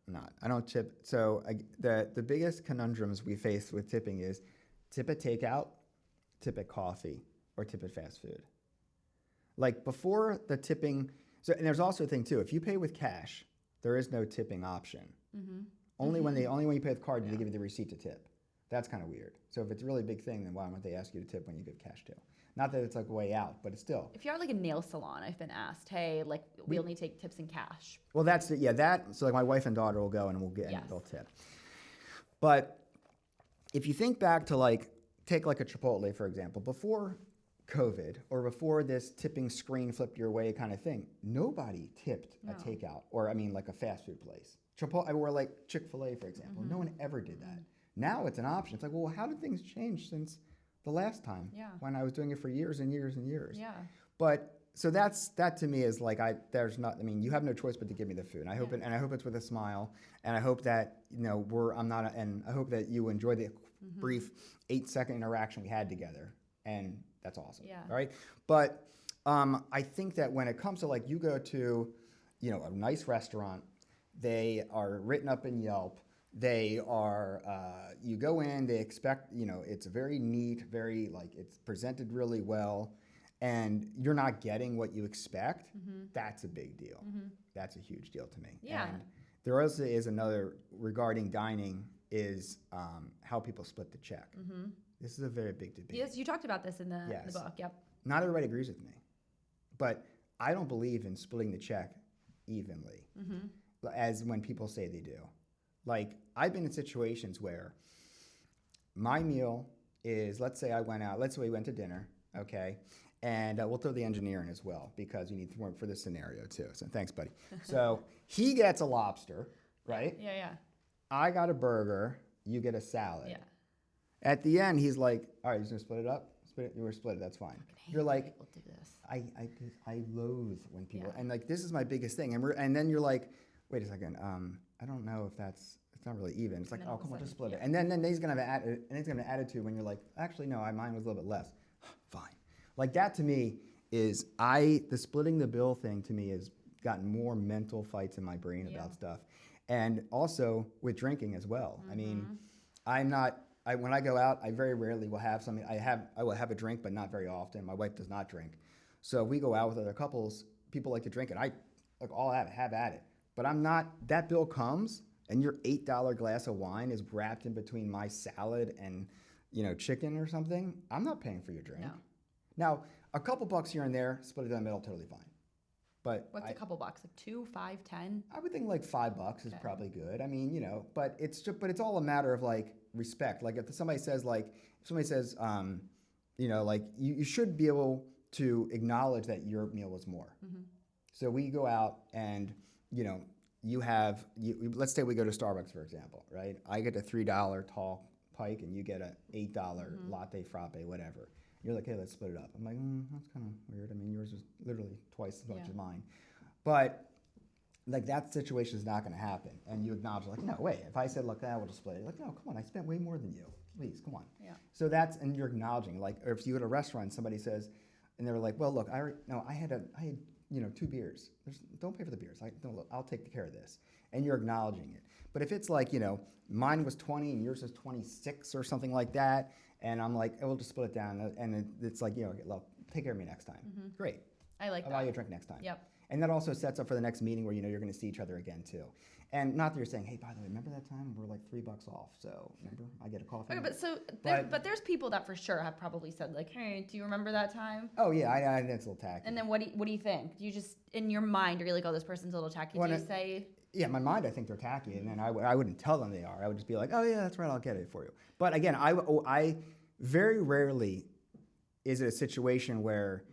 I'm not. I don't tip. So the biggest conundrums we face with tipping is tip at takeout, tip at coffee, or tip at fast food. Like before the tipping. So and there's also a thing too. If you pay with cash, there is no tipping option. Only when you pay with card do they give you the receipt to tip. That's kind of weird. So if it's a really big thing, then why won't they ask you to tip when you give cash too? Not that it's a way out, but it's still. If you're at a nail salon, I've been asked, hey, we only take tips in cash. Well, that's it. Yeah, that. So my wife and daughter will go and we'll get and they'll tip. But if you think back to take a Chipotle, for example, before COVID or before this tipping screen flipped your way kind of thing, nobody tipped a takeout or a fast food place. Chipotle or Chick-fil-A, for example. No one ever did that. Now it's an option. It's well, how did things change since the last time when I was doing it for years and years and years? Yeah. But So that to me is like you have no choice but to give me the food. And I hope it's with a smile, and I hope that and I hope that you enjoy the brief 8-second interaction we had together, and that's awesome. Yeah. All right, but I think that when it comes to like you go to, a nice restaurant, they are written up in Yelp. They are, you go in, they expect, it's very neat, very like it's presented really well, and you're not getting what you expect. That's a big deal. That's a huge deal to me. Yeah. And there also is another regarding dining is how people split the check. This is a very big debate. Yes, you talked about this in the book. Yep. Not everybody agrees with me, but I don't believe in splitting the check evenly, as when people say they do. Like, I've been in situations where my meal is, let's say we went to dinner, okay? And we'll throw the engineer in as well, because you need to work for this scenario too. So thanks, buddy. So he gets a lobster, right? Yeah. I got a burger, you get a salad. Yeah. At the end, he's like, all right, you're gonna split it up? You were split it, that's fine. You're like, people do this. I loathe when people, and like, this is my biggest thing. And then you're like, wait a second, I don't know if it's not really even. It's like, oh, come on, just split it. And then he's gonna have an attitude when you're like, actually, no, mine was a little bit less. Fine. Like, that to me is, the splitting the bill thing to me has gotten more mental fights in my brain about stuff. And also with drinking as well. I mean, when I go out, I very rarely will have something. I will have a drink, but not very often. My wife does not drink. So if we go out with other couples, people like to drink, and I'll have at it. But I'm not, that bill comes, and your $8 glass of wine is wrapped in between my salad and, chicken or something. I'm not paying for your drink. No. Now, a couple bucks here and there, split it down the middle, totally fine. But what's a couple bucks? Like 2, 5, 10? I would think like $5 is probably good. I mean, but it's all a matter of like respect. Like if somebody says, you should be able to acknowledge that your meal was more. So we go out and, let's say we go to Starbucks, for example, right? I get a $3 tall pike and you get a $8 latte frappe, whatever. You're like, hey, let's split it up. I'm like, that's kind of weird. I mean, yours is literally twice as much as mine. But like, that situation is not going to happen. And you acknowledge, like, no, wait. If I said, look, we'll just split it. Like, no, come on, I spent way more than you. Please, come on. Yeah. So and you're acknowledging. Like, or if you go to a restaurant, somebody says, and they're like, well, look, I had 2 beers. Don't pay for the beers. I'll take care of this. And you're acknowledging it. But if it's like, mine was 20 and yours is 26 or something like that, and I'm like, we'll just split it down, and it's like, take care of me next time. Great. I like that. I'll buy you a drink next time. Yep. And that also sets up for the next meeting where you're going to see each other again too. And not that you're saying, hey, by the way, remember that time we're like $3 off? So remember, I get a coffee. Okay, but there's people that for sure have probably said like, hey, do you remember that time? Oh yeah, I that's a little tacky. And then what do you think? Do you just in your mind you're like, oh, this person's a little tacky? Do you say? Yeah, in my mind I think they're tacky, and then I wouldn't tell them they are. I would just be like, oh yeah, that's right, I'll get it for you. But again, I very rarely is it a situation where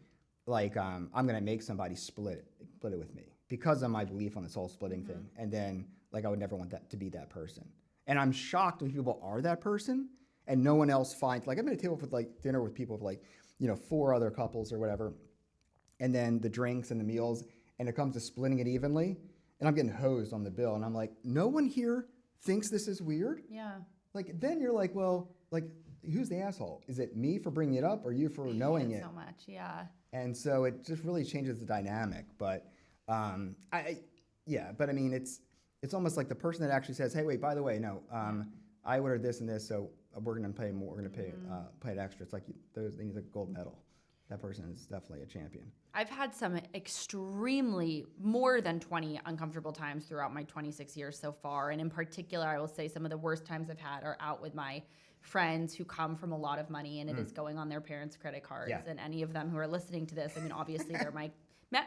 like I'm going to make somebody split it with me because of my belief on this whole splitting thing. And then like I would never want that to be that person. And I'm shocked when people are that person and no one else finds, like I'm at a table with like dinner with people with like, 4 other couples or whatever. And then the drinks and the meals, and it comes to splitting it evenly, and I'm getting hosed on the bill. And I'm like, no one here thinks this is weird? Yeah. Like, then you're like, well, like, who's the asshole? Is it me for bringing it up or you for knowing it? So much, yeah. And so it just really changes the dynamic. But but I mean, it's almost like the person that actually says, hey, wait, by the way, no, I ordered this and this, so we're going to pay more. We're going to pay it extra. It's like they need a gold medal. That person is definitely a champion. I've had some extremely more than 20 uncomfortable times throughout my 26 years so far. And in particular, I will say some of the worst times I've had are out with my friends who come from a lot of money and it is going on their parents' credit cards. Yeah. And any of them who are listening to this, I mean, obviously they're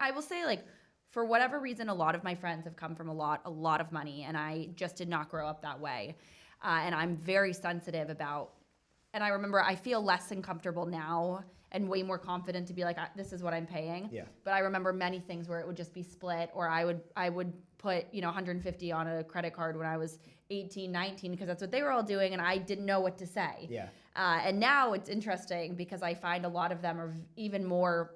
I will say, like, for whatever reason, a lot of my friends have come from a lot of money, and I just did not grow up that way. And I'm very sensitive about, and I remember I feel less uncomfortable now and way more confident to be like, this is what I'm paying. Yeah. But I remember many things where it would just be split, or I would put, 150 on a credit card when I was 18, 19, because that's what they were all doing, and I didn't know what to say. Yeah. And now it's interesting because I find a lot of them are even more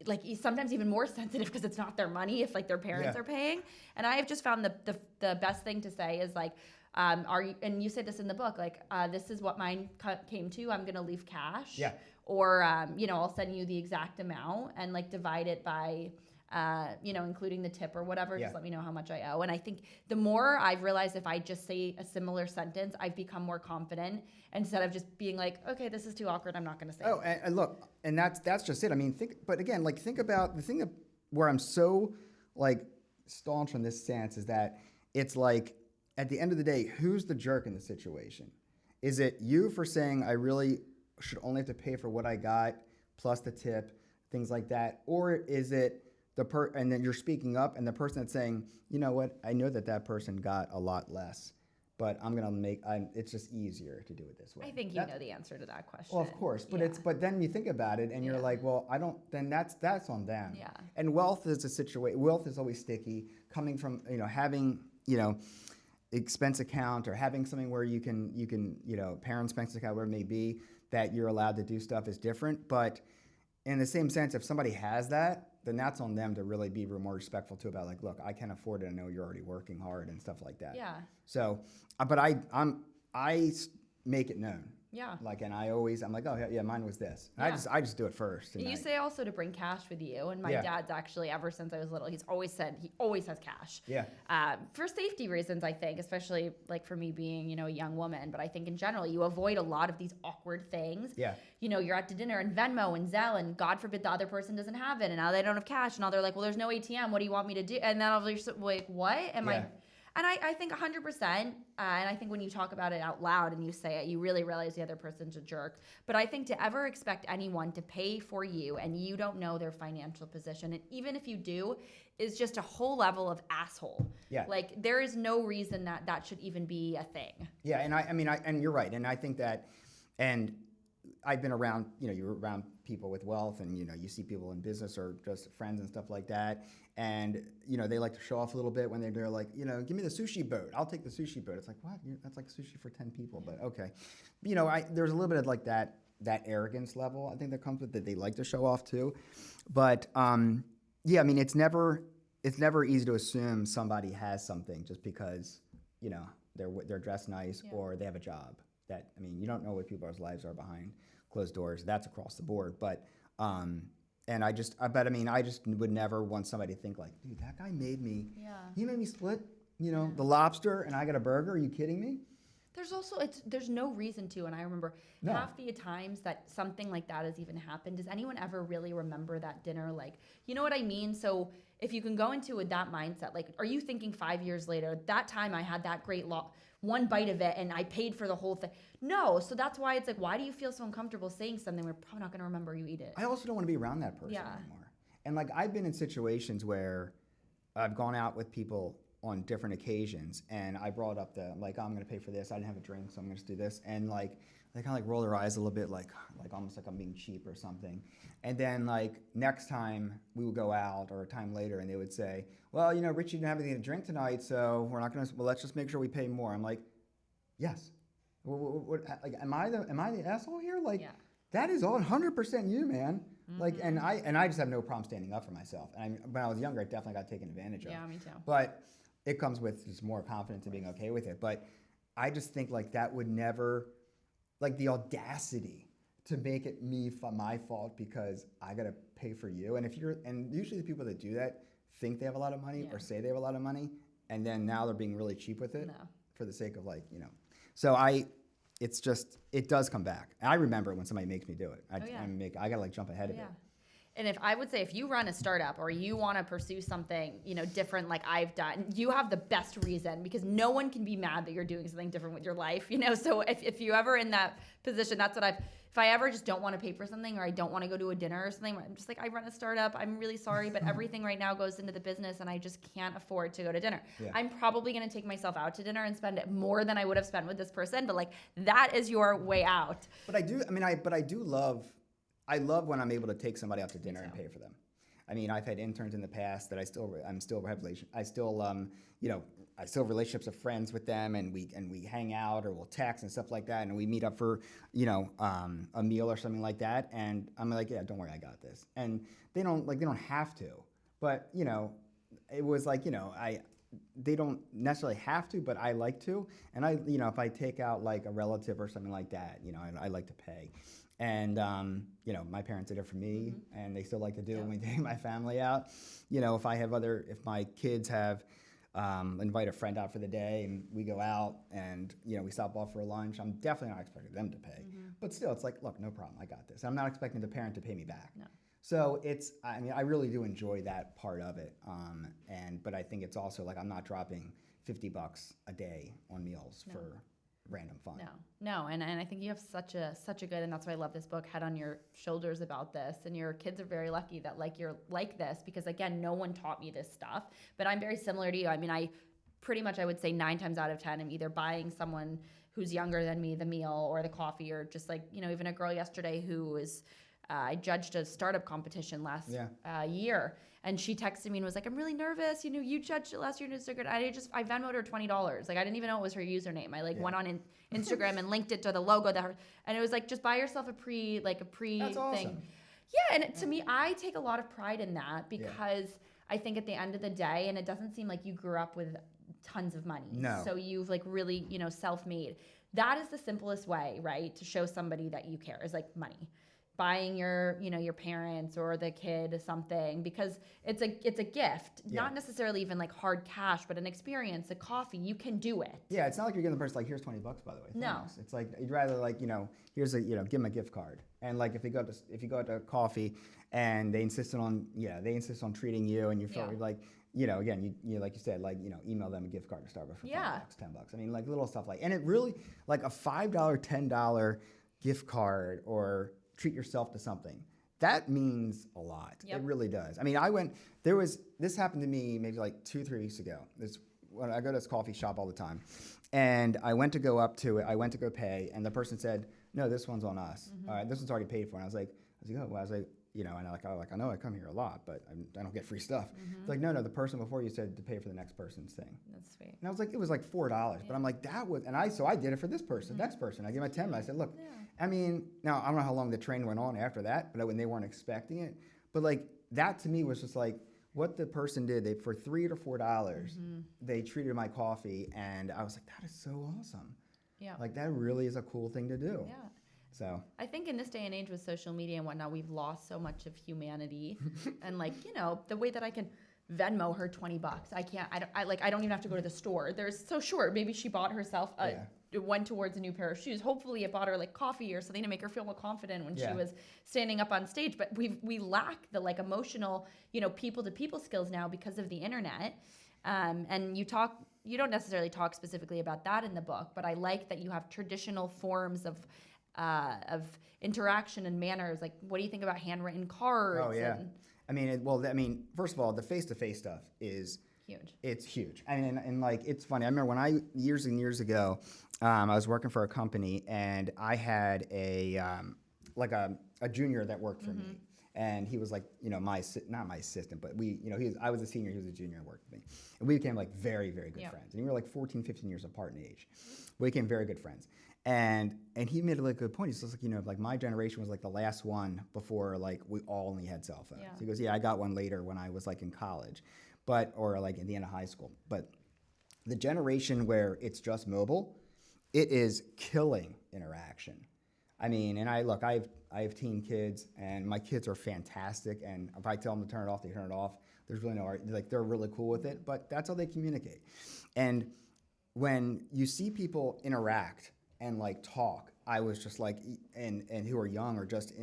like sometimes even more sensitive because it's not their money if like their parents Yeah. are paying. And I have just found the best thing to say is like, are you, and you say this in the book, like, this is what mine came to, I'm going to leave cash. Yeah. Or, I'll send you the exact amount and like divide it by, including the tip or whatever, Yeah. just let me know how much I owe. And I think the more I've realized if I just say a similar sentence, I've become more confident instead of just being like, okay, this is too awkward, I'm not going to say Oh, it. and look, and that's just it. I mean, but again, like think about the thing where I'm so like staunch on this stance is that it's like at the end of the day, who's the jerk in the situation? Is it you for saying I really should only have to pay for what I got plus the tip, things like that, or is it and then you're speaking up and the person that's saying, you know what, I know that person got a lot less, but it's just easier to do it this way. I think you know the answer to that question. Well, of course, but but then you think about it and you're like, well, then that's on them. Yeah. And wealth is a situation. Wealth is always sticky. Coming from having expense account or having something where you can parent expense account, where it may be that you're allowed to do stuff is different. But in the same sense, if somebody has that, then that's on them to really be more respectful too about like, look, I can afford it. I know you're already working hard and stuff like that. Yeah. So, but I make it known. Yeah. Like, and I'm like, oh yeah, mine was this. And Yeah. I just do it first. You say also to bring cash with you, and my dad's actually, ever since I was little, he's always said he always has cash. Yeah. For safety reasons, I think, especially like for me being, a young woman, but I think in general you avoid a lot of these awkward things. Yeah. You're at dinner and Venmo and Zelle, and God forbid the other person doesn't have it, and now they don't have cash, and now they're like, well, there's no ATM. What do you want me to do? And then I'll be like, what am I? And I think 100%, and I think when you talk about it out loud and you say it, you really realize the other person's a jerk. But I think to ever expect anyone to pay for you and you don't know their financial position, and even if you do, is just a whole level of asshole. Yeah. Like, there is no reason that should even be a thing. Yeah, and and you're right, and I think that, and I've been around, you're around people with wealth, and you see people in business or just friends and stuff like that, and they like to show off a little bit when they're like, give me the sushi boat, I'll take the sushi boat. It's like, what? That's like sushi for 10 people, but okay. There's a little bit of like that arrogance level I think that comes with that they like to show off too, but it's never easy to assume somebody has something just because they're dressed nice or they have a job. You don't know what people's lives are behind closed doors. That's across the board. But I just would never want somebody to think like, dude, that guy made me. Yeah. He made me split, the lobster, and I got a burger. Are you kidding me? There's also there's no reason to, and I remember half the times that something like that has even happened. Does anyone ever really remember that dinner? Like, you know what I mean? So if you can go into with that mindset, like, are you thinking 5 years later, that time I had that great one bite of it and I paid for the whole thing? No. So that's why it's like, why do you feel so uncomfortable saying something we're probably not going to remember you eat it? I also don't want to be around that person anymore. And like, I've been in situations where I've gone out with people on different occasions, and I brought up I'm going to pay for this. I didn't have a drink, so I'm going to do this. And like, they kind of like roll their eyes a little bit, like almost like I'm being cheap or something. And then like next time we would go out or a time later, and they would say, well, Richie didn't have anything to drink tonight, so we're not going to. Well, let's just make sure we pay more. I'm like, yes. Like, am I the asshole here? Like, that is all 100% you, man. Mm-hmm. Like, and I just have no problem standing up for myself. And when I was younger, I definitely got taken advantage of. Yeah, me too. But it comes with just more confidence and being okay with it. But I just think like that would never, like the audacity to make it my fault because I got to pay for you. And usually the people that do that think they have a lot of money or say they have a lot of money, and then now they're being really cheap with it for the sake of like, So it does come back. And I remember when somebody makes me do it. I got to like jump ahead of it. And if you run a startup or you want to pursue something, different like I've done, you have the best reason, because no one can be mad that you're doing something different with your life, So if you ever in that position, that's what if I ever just don't want to pay for something or I don't want to go to a dinner or something, I'm just like, I run a startup. I'm really sorry, but everything right now goes into the business and I just can't afford to go to dinner. Yeah. I'm probably going to take myself out to dinner and spend it more than I would have spent with this person. But like, that is your way out. But I love when I'm able to take somebody out to dinner and pay for them. I mean, I've had interns in the past that I still have I still have relationships of friends with them, and we hang out or we'll text and stuff like that, and we meet up for a meal or something like that, and I'm like, yeah, don't worry, I got this, and they don't have to, but it was like they don't necessarily have to, but I like to, and if I take out like a relative or something like that, I like to pay. And my parents did it for me, and they still like to do it when we take my family out. If my kids have invite a friend out for the day and we go out and we stop off for lunch, I'm definitely not expecting them to pay. But still, it's like, look, no problem, I got this. I'm not expecting the parent to pay me back. No. So I really do enjoy that part of it. But I think it's also like I'm not dropping $50 a day on meals for random fun. No, and I think you have such a good, and that's why I love this book, head on your shoulders about this, and your kids are very lucky that you're like this, because again, no one taught me this stuff, but I'm very similar to you. I mean, I pretty much, I would say 9 times out of 10, I'm either buying someone who's younger than me the meal or the coffee, or just even a girl yesterday who was, I judged a startup competition last year, and she texted me and was like, I'm really nervous. You judged it last year and it's so good. I Venmoed her $20. I didn't even know it was her username. I went on Instagram and linked it to the logo and it was like, just buy yourself a pre That's thing. awesome. Yeah. And to me, I take a lot of pride in that, because I think at the end of the day, and it doesn't seem like you grew up with tons of money. No. So you've really, self-made. That is the simplest way, right, to show somebody that you care, is money. Buying your parents or the kid something, because it's a gift, not necessarily even hard cash, but an experience, a coffee. You can do it. Yeah, it's not like you're giving the person here's $20, by the way. No, thanks. It's like you'd rather here's a give them a gift card, and if you go to coffee and they insist on treating you, and you feel again you like you said email them a gift card to Starbucks for $5, $10. I mean little stuff and it really a $5, $10 gift card or treat yourself to something. That means a lot. It really does. I mean, this happened to me maybe 2-3 weeks ago. When I go to this coffee shop all the time, and I went to go up to it. I went to go pay, and the person said, "No, this one's on us. All right, this one's already paid for." And I was like, I know I come here a lot, but I don't get free stuff. It's like, no, the person before you said to pay for the next person's thing. That's sweet. And I was like, it was $4, but I'm like, so I did it for this person, next person. I gave my 10. I said, look, I mean, now I don't know how long the train went on after that, but when they weren't expecting it, but that to me was just what the person did. For $3 to $4, they treated my coffee, and I was like, that is so awesome. Yeah. That really is a cool thing to do. Yeah. So I think in this day and age with social media and whatnot, we've lost so much of humanity, and the way that I can Venmo her $20, I don't even have to go to the store. Maybe she bought herself went towards a new pair of shoes. Hopefully it bought her coffee or something to make her feel more confident when she was standing up on stage. But we lack the emotional, people to people skills now because of the internet. And you don't necessarily talk specifically about that in the book, but I like that you have traditional forms of interaction and manners. What do you think about handwritten cards? Oh yeah. First of all, the face-to-face stuff is huge. It's huge. And it's funny. I remember years and years ago, I was working for a company, and I had a junior that worked for me. And he was not my assistant, but I was a senior, he was a junior and worked with me. And we became very, very good friends. And we were 14, 15 years apart in age. We became very good friends. And he made a good point. He says, my generation was the last one before we all only had cell phones. Yeah. He goes, I got one later when I was in college, or at the end of high school. But the generation where it's just mobile, it is killing interaction. I mean, and I have teen kids, and my kids are fantastic. And if I tell them to turn it off, they turn it off. There's really no they're really cool with it. But that's how they communicate. And when you see people interact and talk, I was just and who are young or just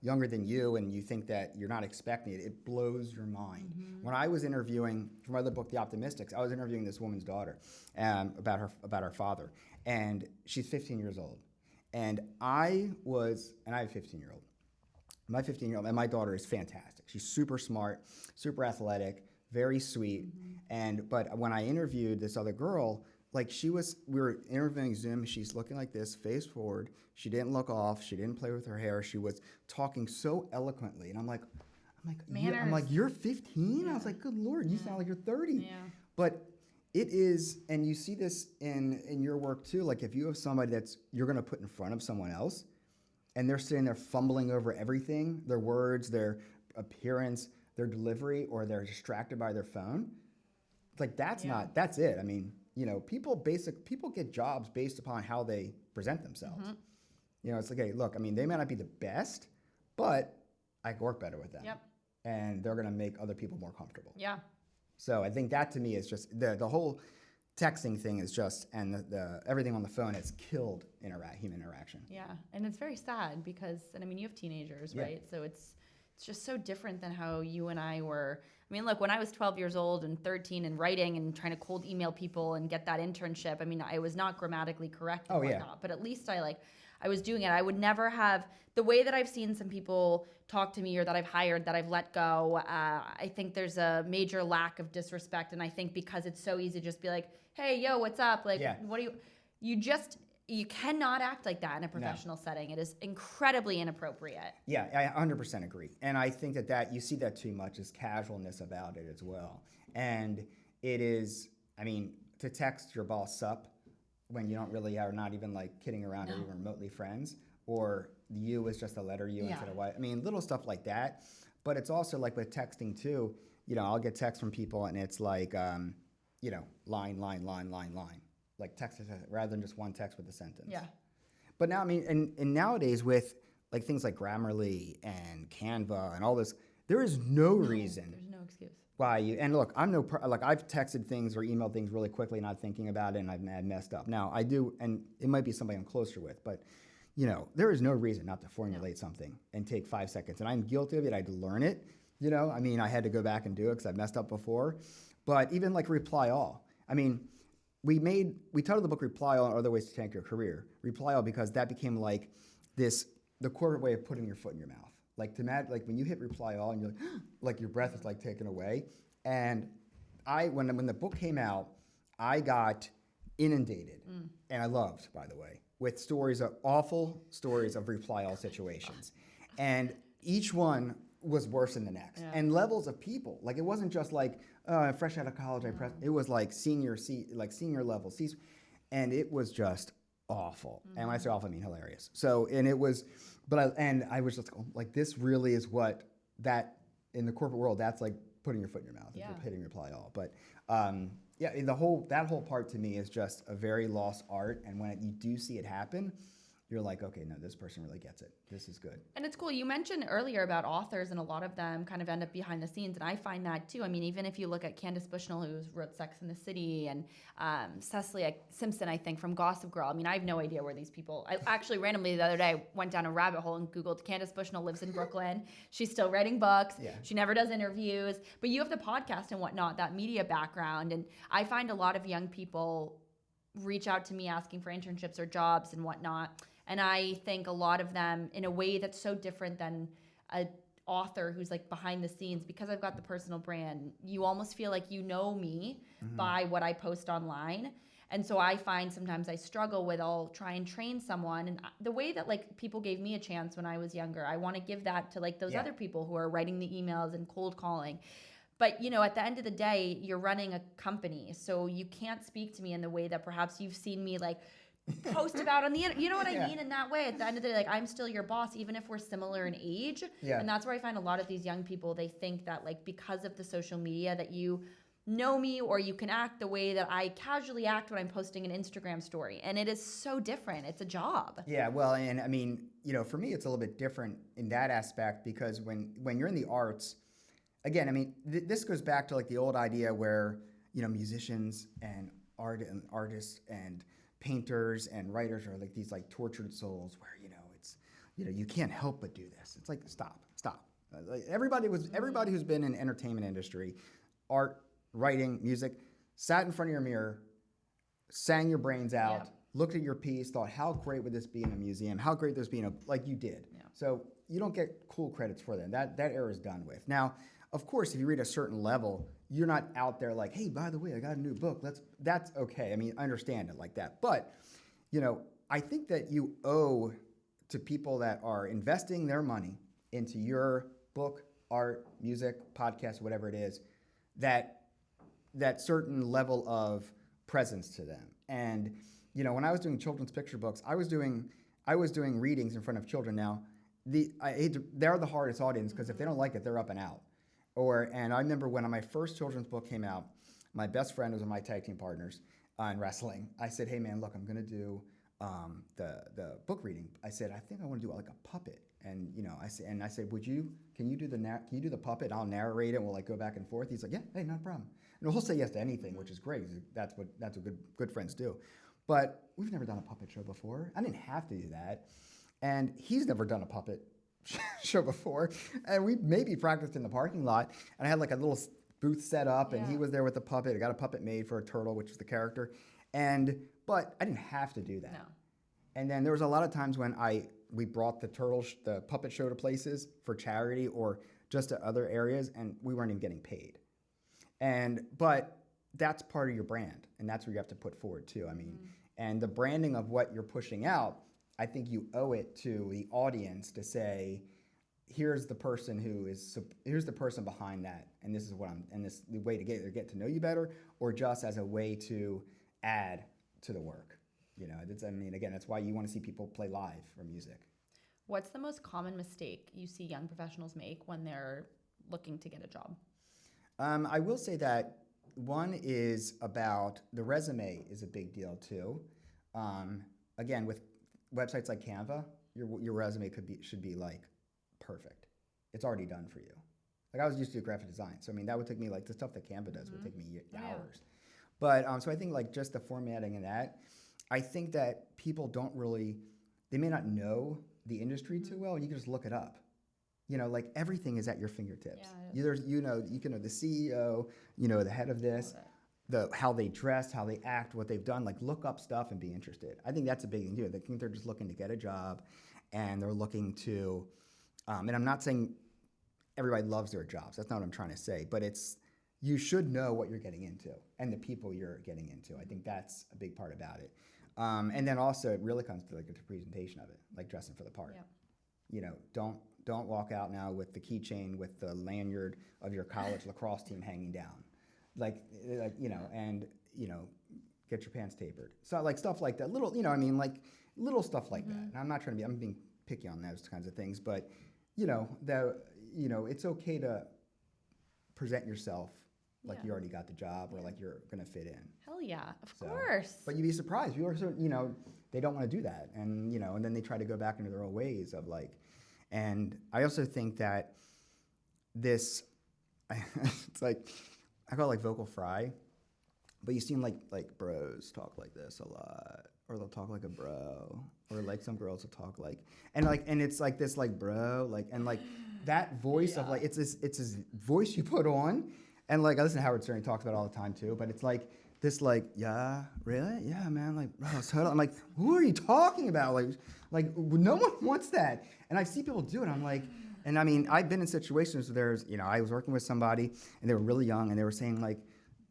younger than you, and you think that you're not expecting it, it blows your mind. When I was interviewing for my other book, The Optimistics, I was interviewing this woman's daughter about her father, and she's 15 years old, and I have a 15-year-old. My 15-year-old and my daughter is fantastic. She's super smart, super athletic, very sweet, but when I interviewed this other girl, we were interviewing Zoom, she's looking like this, face forward. She didn't look off. She didn't play with her hair. She was talking so eloquently. And I'm like, I'm like, you're 15? Yeah. I was like, good Lord, you sound like you're 30. Yeah. But it is, and you see this in your work too, like if you have somebody you're going to put in front of someone else and they're sitting there fumbling over everything, their words, their appearance, their delivery, or they're distracted by their phone, it's like, that's it. I mean, people get jobs based upon how they present themselves. It's like, hey, look, I mean, they might not be the best, but I can work better with them. Yep. And they're going to make other people more comfortable. Yeah. So I think that to me is just the whole texting thing is just, and the everything on the phone has killed human interaction. Yeah, and it's very sad because, and I mean, you have teenagers, right? So it's just so different than how you and I were. I mean, look, when I was 12 years old and 13 and writing and trying to cold email people and get that internship, I mean, I was not grammatically correct and whatnot, but at least I was doing it. I would never have the way that I've seen some people talk to me or that I've hired, that I've let go. I think there's a major lack of disrespect. And I think because it's so easy to just be like, hey, yo, what's up? Like, what do you cannot act like that in a professional setting. It is incredibly inappropriate. Yeah, I 100% agree. And I think that you see that too much is casualness about it as well. And it is, I mean, to text your boss up when you don't really are not even like kidding around or even remotely friends, or you is just a letter U instead of Y. I mean, little stuff like that. But it's also like with texting too, I'll get texts from people and it's like, line. Like text rather than just one text with a sentence. Yeah. But now, I mean, and nowadays with like things like Grammarly and Canva and all this, there is no reason. There's no excuse. Why you, and look, I've texted things or emailed things really quickly, not thinking about it, and I've messed up. Now I do, and it might be somebody I'm closer with, but there is no reason not to formulate something and take 5 seconds. And I'm guilty of it. I had to learn it. I mean, I had to go back and do it because I've messed up before. But even like reply all. I mean, we titled the book Reply All and Other Ways to Tank Your Career. Reply all because that became like the corporate way of putting your foot in your mouth. Like when you hit reply all and you're like your breath is like taken away. And when the book came out, I got inundated, and I loved, by the way, with awful stories of reply all situations. And each one was worse than the next. Yeah. And levels of people. Like it wasn't just like fresh out of college, it was like senior level. And it was just awful. And when I say awful, I mean hilarious. So, and it was, I was just like, this really is what that, in the corporate world, that's like putting your foot in your mouth, hitting reply all. But that whole part to me is just a very lost art. And when you do see it happen, you're like, okay, no, this person really gets it. This is good. And it's cool. You mentioned earlier about authors, and a lot of them kind of end up behind the scenes. And I find that too. I mean, even if you look at Candace Bushnell, who wrote Sex and the City, and Cecily Simpson, I think, from Gossip Girl. I mean, I have no idea where these people. I actually randomly the other day went down a rabbit hole and Googled Candace Bushnell lives in Brooklyn. She's still writing books. Yeah. She never does interviews. But you have the podcast and whatnot, that media background. And I find a lot of young people reach out to me asking for internships or jobs and whatnot. And I think a lot of them, in a way that's so different than an author who's like behind the scenes, because I've got the personal brand, you almost feel like you know me by what I post online. And so I find sometimes I struggle with, I'll try and train someone. And the way that like people gave me a chance when I was younger, I want to give that to like those other people who are writing the emails and cold calling. But, at the end of the day, you're running a company. So you can't speak to me in the way that perhaps you've seen me like post about on the internet. You know what I mean? In that way, at the end of the day, like I'm still your boss, even if we're similar in age. Yeah. And that's where I find a lot of these young people, they think that like because of the social media that you know me, or you can act the way that I casually act when I'm posting an Instagram story. And it is so different. It's a job. Yeah, well, and I mean, for me, it's a little bit different in that aspect because when you're in the arts, again, I mean, this goes back to like the old idea where, musicians and artists and painters and writers are like these like tortured souls where it's you can't help but do this. It's like stop. Like everybody who's been in entertainment industry, art, writing, music, sat in front of your mirror, sang your brains out, looked at your piece, thought how great would this be in a museum? How great this be like you did. Yeah. So you don't get cool credits for them. That era is done with. Now, of course, if you reach a certain level, you're not out there like, hey, by the way, I got a new book. That's okay. I mean, I understand it like that. But, I think that you owe to people that are investing their money into your book, art, music, podcast, whatever it is, that certain level of presence to them. And when I was doing children's picture books, I was doing readings in front of children. Now, they're the hardest audience because if they don't like it, they're up and out. And I remember when my first children's book came out, my best friend was one of my tag team partners in wrestling. I said, "Hey man, look, I'm gonna do the book reading." I said, "I think I want to do like a puppet." And I said, can you do the puppet? I'll narrate it. And we'll like go back and forth. He's like, "Yeah, hey, no problem." And he'll say yes to anything, which is great. That's what good friends do. But we've never done a puppet show before. I didn't have to do that, and he's never done a puppet show before. And we maybe practiced in the parking lot. And I had like a little booth set up, and he was there with the puppet. I got a puppet made for a turtle, which is the character. But I didn't have to do that. No. And then there was a lot of times when we brought the puppet show to places for charity or just to other areas, and we weren't even getting paid. But that's part of your brand, and that's what you have to put forward too. I mean, and the branding of what you're pushing out, I think you owe it to the audience to say, here's the person here's the person behind that, and this is the way to get to know you better, or just as a way to add to the work. Again, that's why you want to see people play live or music. What's the most common mistake you see young professionals make when they're looking to get a job? I will say that one is about the resume is a big deal too. Again, with websites like Canva, your resume should be like perfect. It's already done for you. Like I was used to do graphic design, so that would take me like the stuff that Canva does would take me hours. But so I think like just the formatting and that, I think that people they may not know the industry too well. You can just look it up. Like everything is at your fingertips. Yeah, you can know the CEO, the head of this, how they dress, how they act, what they've done. Like look up stuff and be interested. I think that's a big thing too. They think they're just looking to get a job, and they're looking to. And I'm not saying everybody loves their jobs. That's not what I'm trying to say. But you should know what you're getting into and the people you're getting into. I think that's a big part about it. And then also it really comes to like the presentation of it, like dressing for the part. Yeah. Don't walk out now with the keychain with the lanyard of your college lacrosse team hanging down, and get your pants tapered. So like stuff like that, little little stuff like that. And I'm being picky on those kinds of things, but it's okay to present yourself like you already got the job or like you're gonna fit in. Hell yeah, of course. But you'd be surprised. People are they don't want to do that, and and then they try to go back into their old ways of like. And I also think that it's like I call it like vocal fry, but you seem like bros talk like this a lot, or they'll talk like a bro, or like some girls will talk like and it's like this like bro and that voice of like it's this voice you put on, and like I listen to Howard Stern, he talks about it all the time too, but it's like this yeah, really? Yeah, man, like bro, totally. I'm like, who are you talking about? Like no one wants that. And I see people do it. I'm like, and I've been in situations where I was working with somebody and they were really young and they were saying like,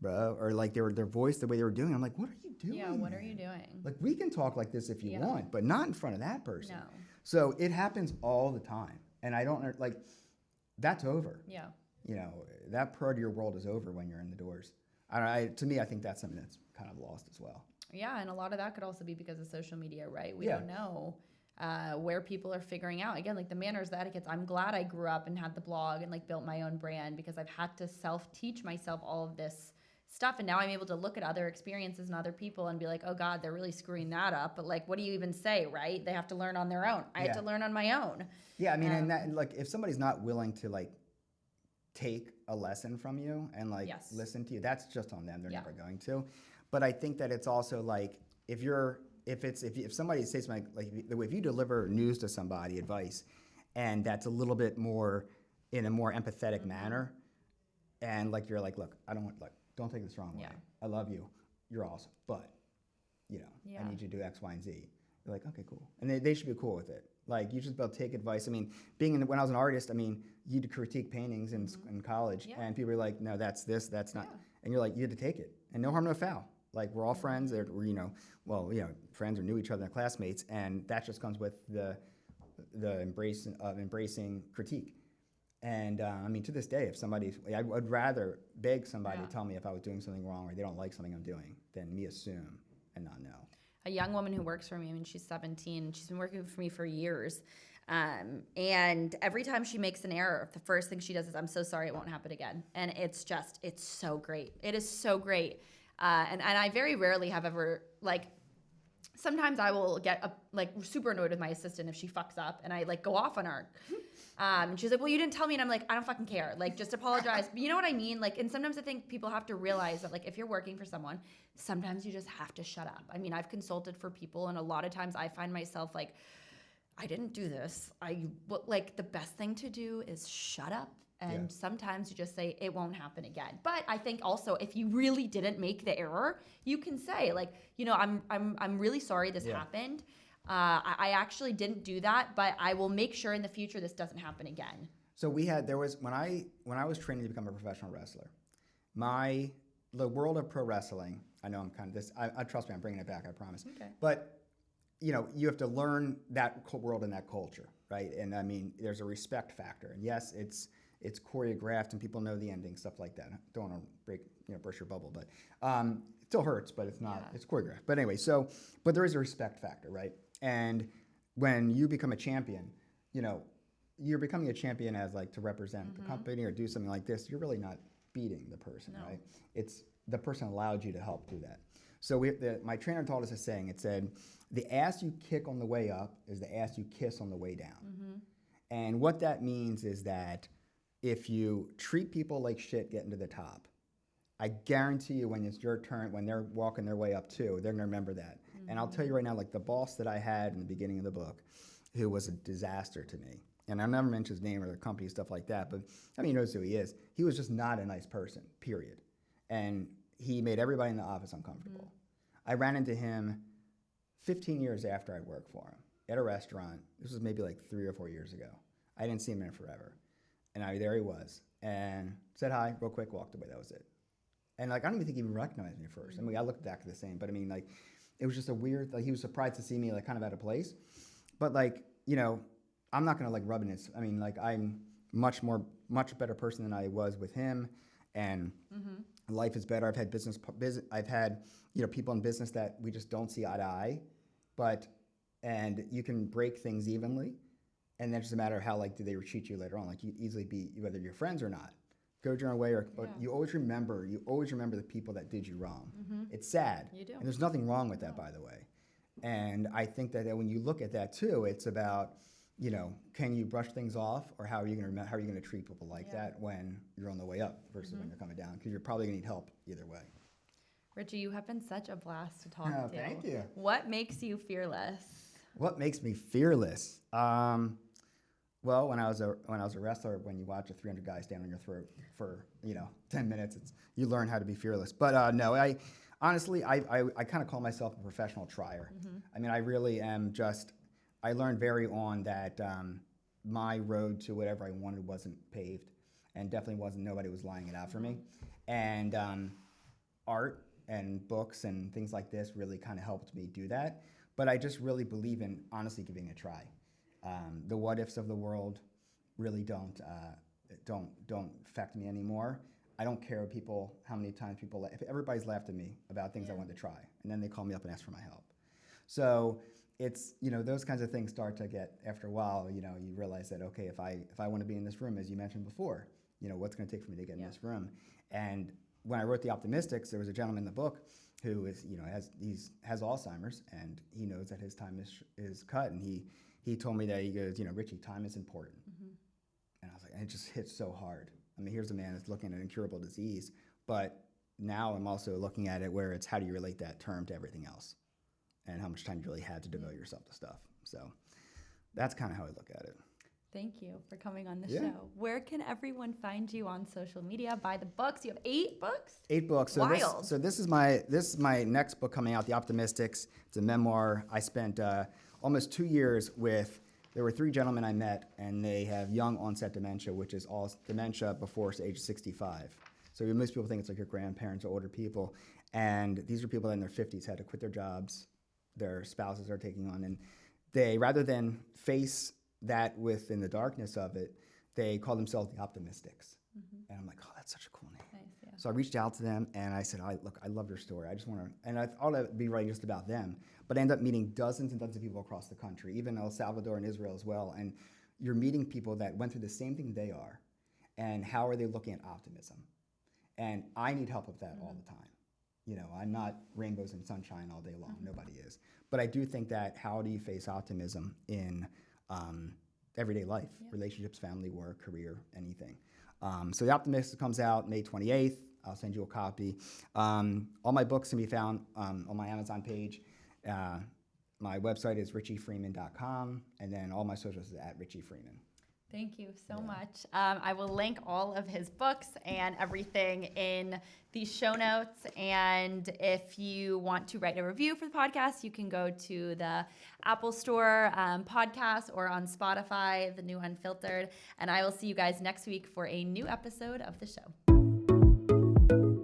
bro, or like their voice, the way they were doing. I'm like, what are you doing? Yeah, what are you doing? Like we can talk like this if you want, but not in front of that person. No. So it happens all the time. And I don't like, that's over. Yeah. That part of your world is over when you're in the doors. To me, I think that's something that's kind of lost as well. Yeah, and a lot of that could also be because of social media, right? We don't know where people are figuring out. Again, like the manners, the etiquettes. I'm glad I grew up and had the blog and like built my own brand because I've had to self-teach myself all of this stuff. And now I'm able to look at other experiences and other people and be like, oh God, they're really screwing that up. But like, what do you even say, right? They have to learn on their own. I had to learn on my own. Yeah, and that, like if somebody's not willing to like take a lesson from you and like listen to you, that's just on them. They're never going to. But I think that it's also like if somebody says something like if you deliver news to somebody, advice, and that's a little bit more in a more empathetic manner, and like you're like, look, don't take this the wrong way. I love you, you're awesome, but I need you to do X, Y, and Z. You're like, okay, cool, and they should be cool with it. Like you should be able to take advice. When I was an artist, you had to critique paintings in college, and people were like, no, that's this, that's not, and you're like, you had to take it, and no harm, no foul. Like we're all friends, friends or knew each other, and classmates, and that just comes with the embracing critique. And I mean, to this day, if somebody, I would rather beg somebody Yeah. to tell me if I was doing something wrong or they don't like something I'm doing than me assume and not know. A young woman who works for me, I mean, she's 17. She's been working for me for years. And every time she makes an error, the first thing she does is, I'm so sorry, it won't happen again. And it's so great. It is so great. And I very rarely have ever, like, sometimes I will get super annoyed with my assistant if she fucks up and I like go off on her. And she's like, well, you didn't tell me. And I'm like, I don't fucking care. Like, just apologize. But you know what I mean? Like, and sometimes I think people have to realize that, like, if you're working for someone, sometimes you just have to shut up. I mean, I've consulted for people, and a lot of times I find myself like, I didn't do this. Like, the best thing to do is shut up. And sometimes you just say, it won't happen again. But I think also, if you really didn't make the error, you can say, like, you know, I'm really sorry this happened. I actually didn't do that, but I will make sure in the future this doesn't happen again. So there was, when I was training to become a professional wrestler, the world of pro wrestling, I know I'm kind of this, I trust me, I'm bringing it back, I promise. Okay. But, you know, you have to learn that world and that culture, right? And I mean, there's a respect factor. And yes, it's choreographed and people know the ending, stuff like that. I don't want to burst your bubble, but it still hurts, but it's not, it's choreographed. But anyway, but there is a respect factor, right? And when you become a champion, you know, you're becoming a champion as like to represent the company or do something like this. You're really not beating the person, right? It's the person allowed you to help do that. So my trainer taught us a saying. It said, the ass you kick on the way up is the ass you kiss on the way down. And what that means is that if you treat people like shit getting to the top, I guarantee you when it's your turn, when they're walking their way up too, they're gonna remember that. And I'll tell you right now, like the boss that I had in the beginning of the book, who was a disaster to me, and I'll never mention his name or the company, stuff like that, but I mean, he knows who he is. He was just not a nice person, period. And he made everybody in the office uncomfortable. I ran into him 15 years after I worked for him at a restaurant. This was maybe like 3 or 4 years ago. I didn't see him in forever. And there he was, and said hi real quick, walked away, that was it. And like, I don't even think he even recognized me at first. I mean, I looked back the same, but I mean, like, it was just a weird, like, he was surprised to see me, like, kind of out of place. But like, you know, I'm not gonna like rub in his, I mean, like, I'm much better person than I was with him, and life is better. I've had I've had, you know, people in business that we just don't see eye to eye, and you can break things evenly, and then it's just a matter of how, like, do they treat you later on. Like, you easily be, whether you're friends or not, go your own way, but you always remember the people that did you wrong. It's sad. You do. And there's nothing wrong with that, by the way. And I think that when you look at that too, it's about, you know, can you brush things off, or how are you going to treat people like that when you're on the way up versus when you're coming down? Because you're probably going to need help either way. Richie, you have been such a blast to talk to. Thank you. What makes you fearless? What makes me fearless? Well, when I was a wrestler, when you watch a 300 guy stand on your throat for 10 minutes, you learn how to be fearless. But no, I honestly kind of call myself a professional trier. I mean, I really am just. I learned very on that my road to whatever I wanted wasn't paved, and definitely wasn't. Nobody was lying it out for me, and art and books and things like this really kind of helped me do that. But I just really believe in honestly giving it a try. The what ifs of the world really don't affect me anymore. I don't care how many times people, if everybody's laughed at me about things I wanted to try, and then they call me up and ask for my help. So it's, those kinds of things start to get, after a while, you realize that, okay, if I want to be in this room, as you mentioned before, what's going to take for me to get in this room? And when I wrote The Optimistics, there was a gentleman in the book who is, has Alzheimer's, and he knows that his time is cut, and he told me that, he goes, Richie, time is important. And I was like, and it just hits so hard. I mean, here's a man that's looking at an incurable disease, but now I'm also looking at it where it's how do you relate that term to everything else, and how much time you really had to devote yourself to stuff. So that's kind of how I look at it. Thank you for coming on the show. Where can everyone find you on social media? Buy the books. You have 8 books? 8 books. So Wild. This is my next book coming out, The Optimistics. It's a memoir. I spent almost 2 years there were 3 gentlemen I met, and they have young onset dementia, which is all dementia before age 65. So most people think it's like your grandparents or older people. And these are people that in their 50s had to quit their jobs, their spouses are taking on, and they, rather than face that within the darkness of it, they call themselves the Optimistics. And I'm like, oh, that's such a cool name. Nice, yeah. So I reached out to them and I said, look, I love your story. I just want to, and I thought I'd be writing just about them, but I ended up meeting dozens and dozens of people across the country, even El Salvador and Israel as well. And you're meeting people that went through the same thing they are, and how are they looking at optimism? And I need help with that all the time. You know, I'm not rainbows and sunshine all day long. Nobody is. But I do think that how do you face optimism in everyday life, relationships, family, work, career, anything. So The Optimist comes out May 28th. I'll send you a copy. All my books can be found on my Amazon page. My website is richiefreeman.com, and then all my socials is at Richie Frieman. Thank you so much. I will link all of his books and everything in the show notes. And if you want to write a review for the podcast, you can go to the Apple Store podcast or on Spotify, The New Unfiltered. And I will see you guys next week for a new episode of the show.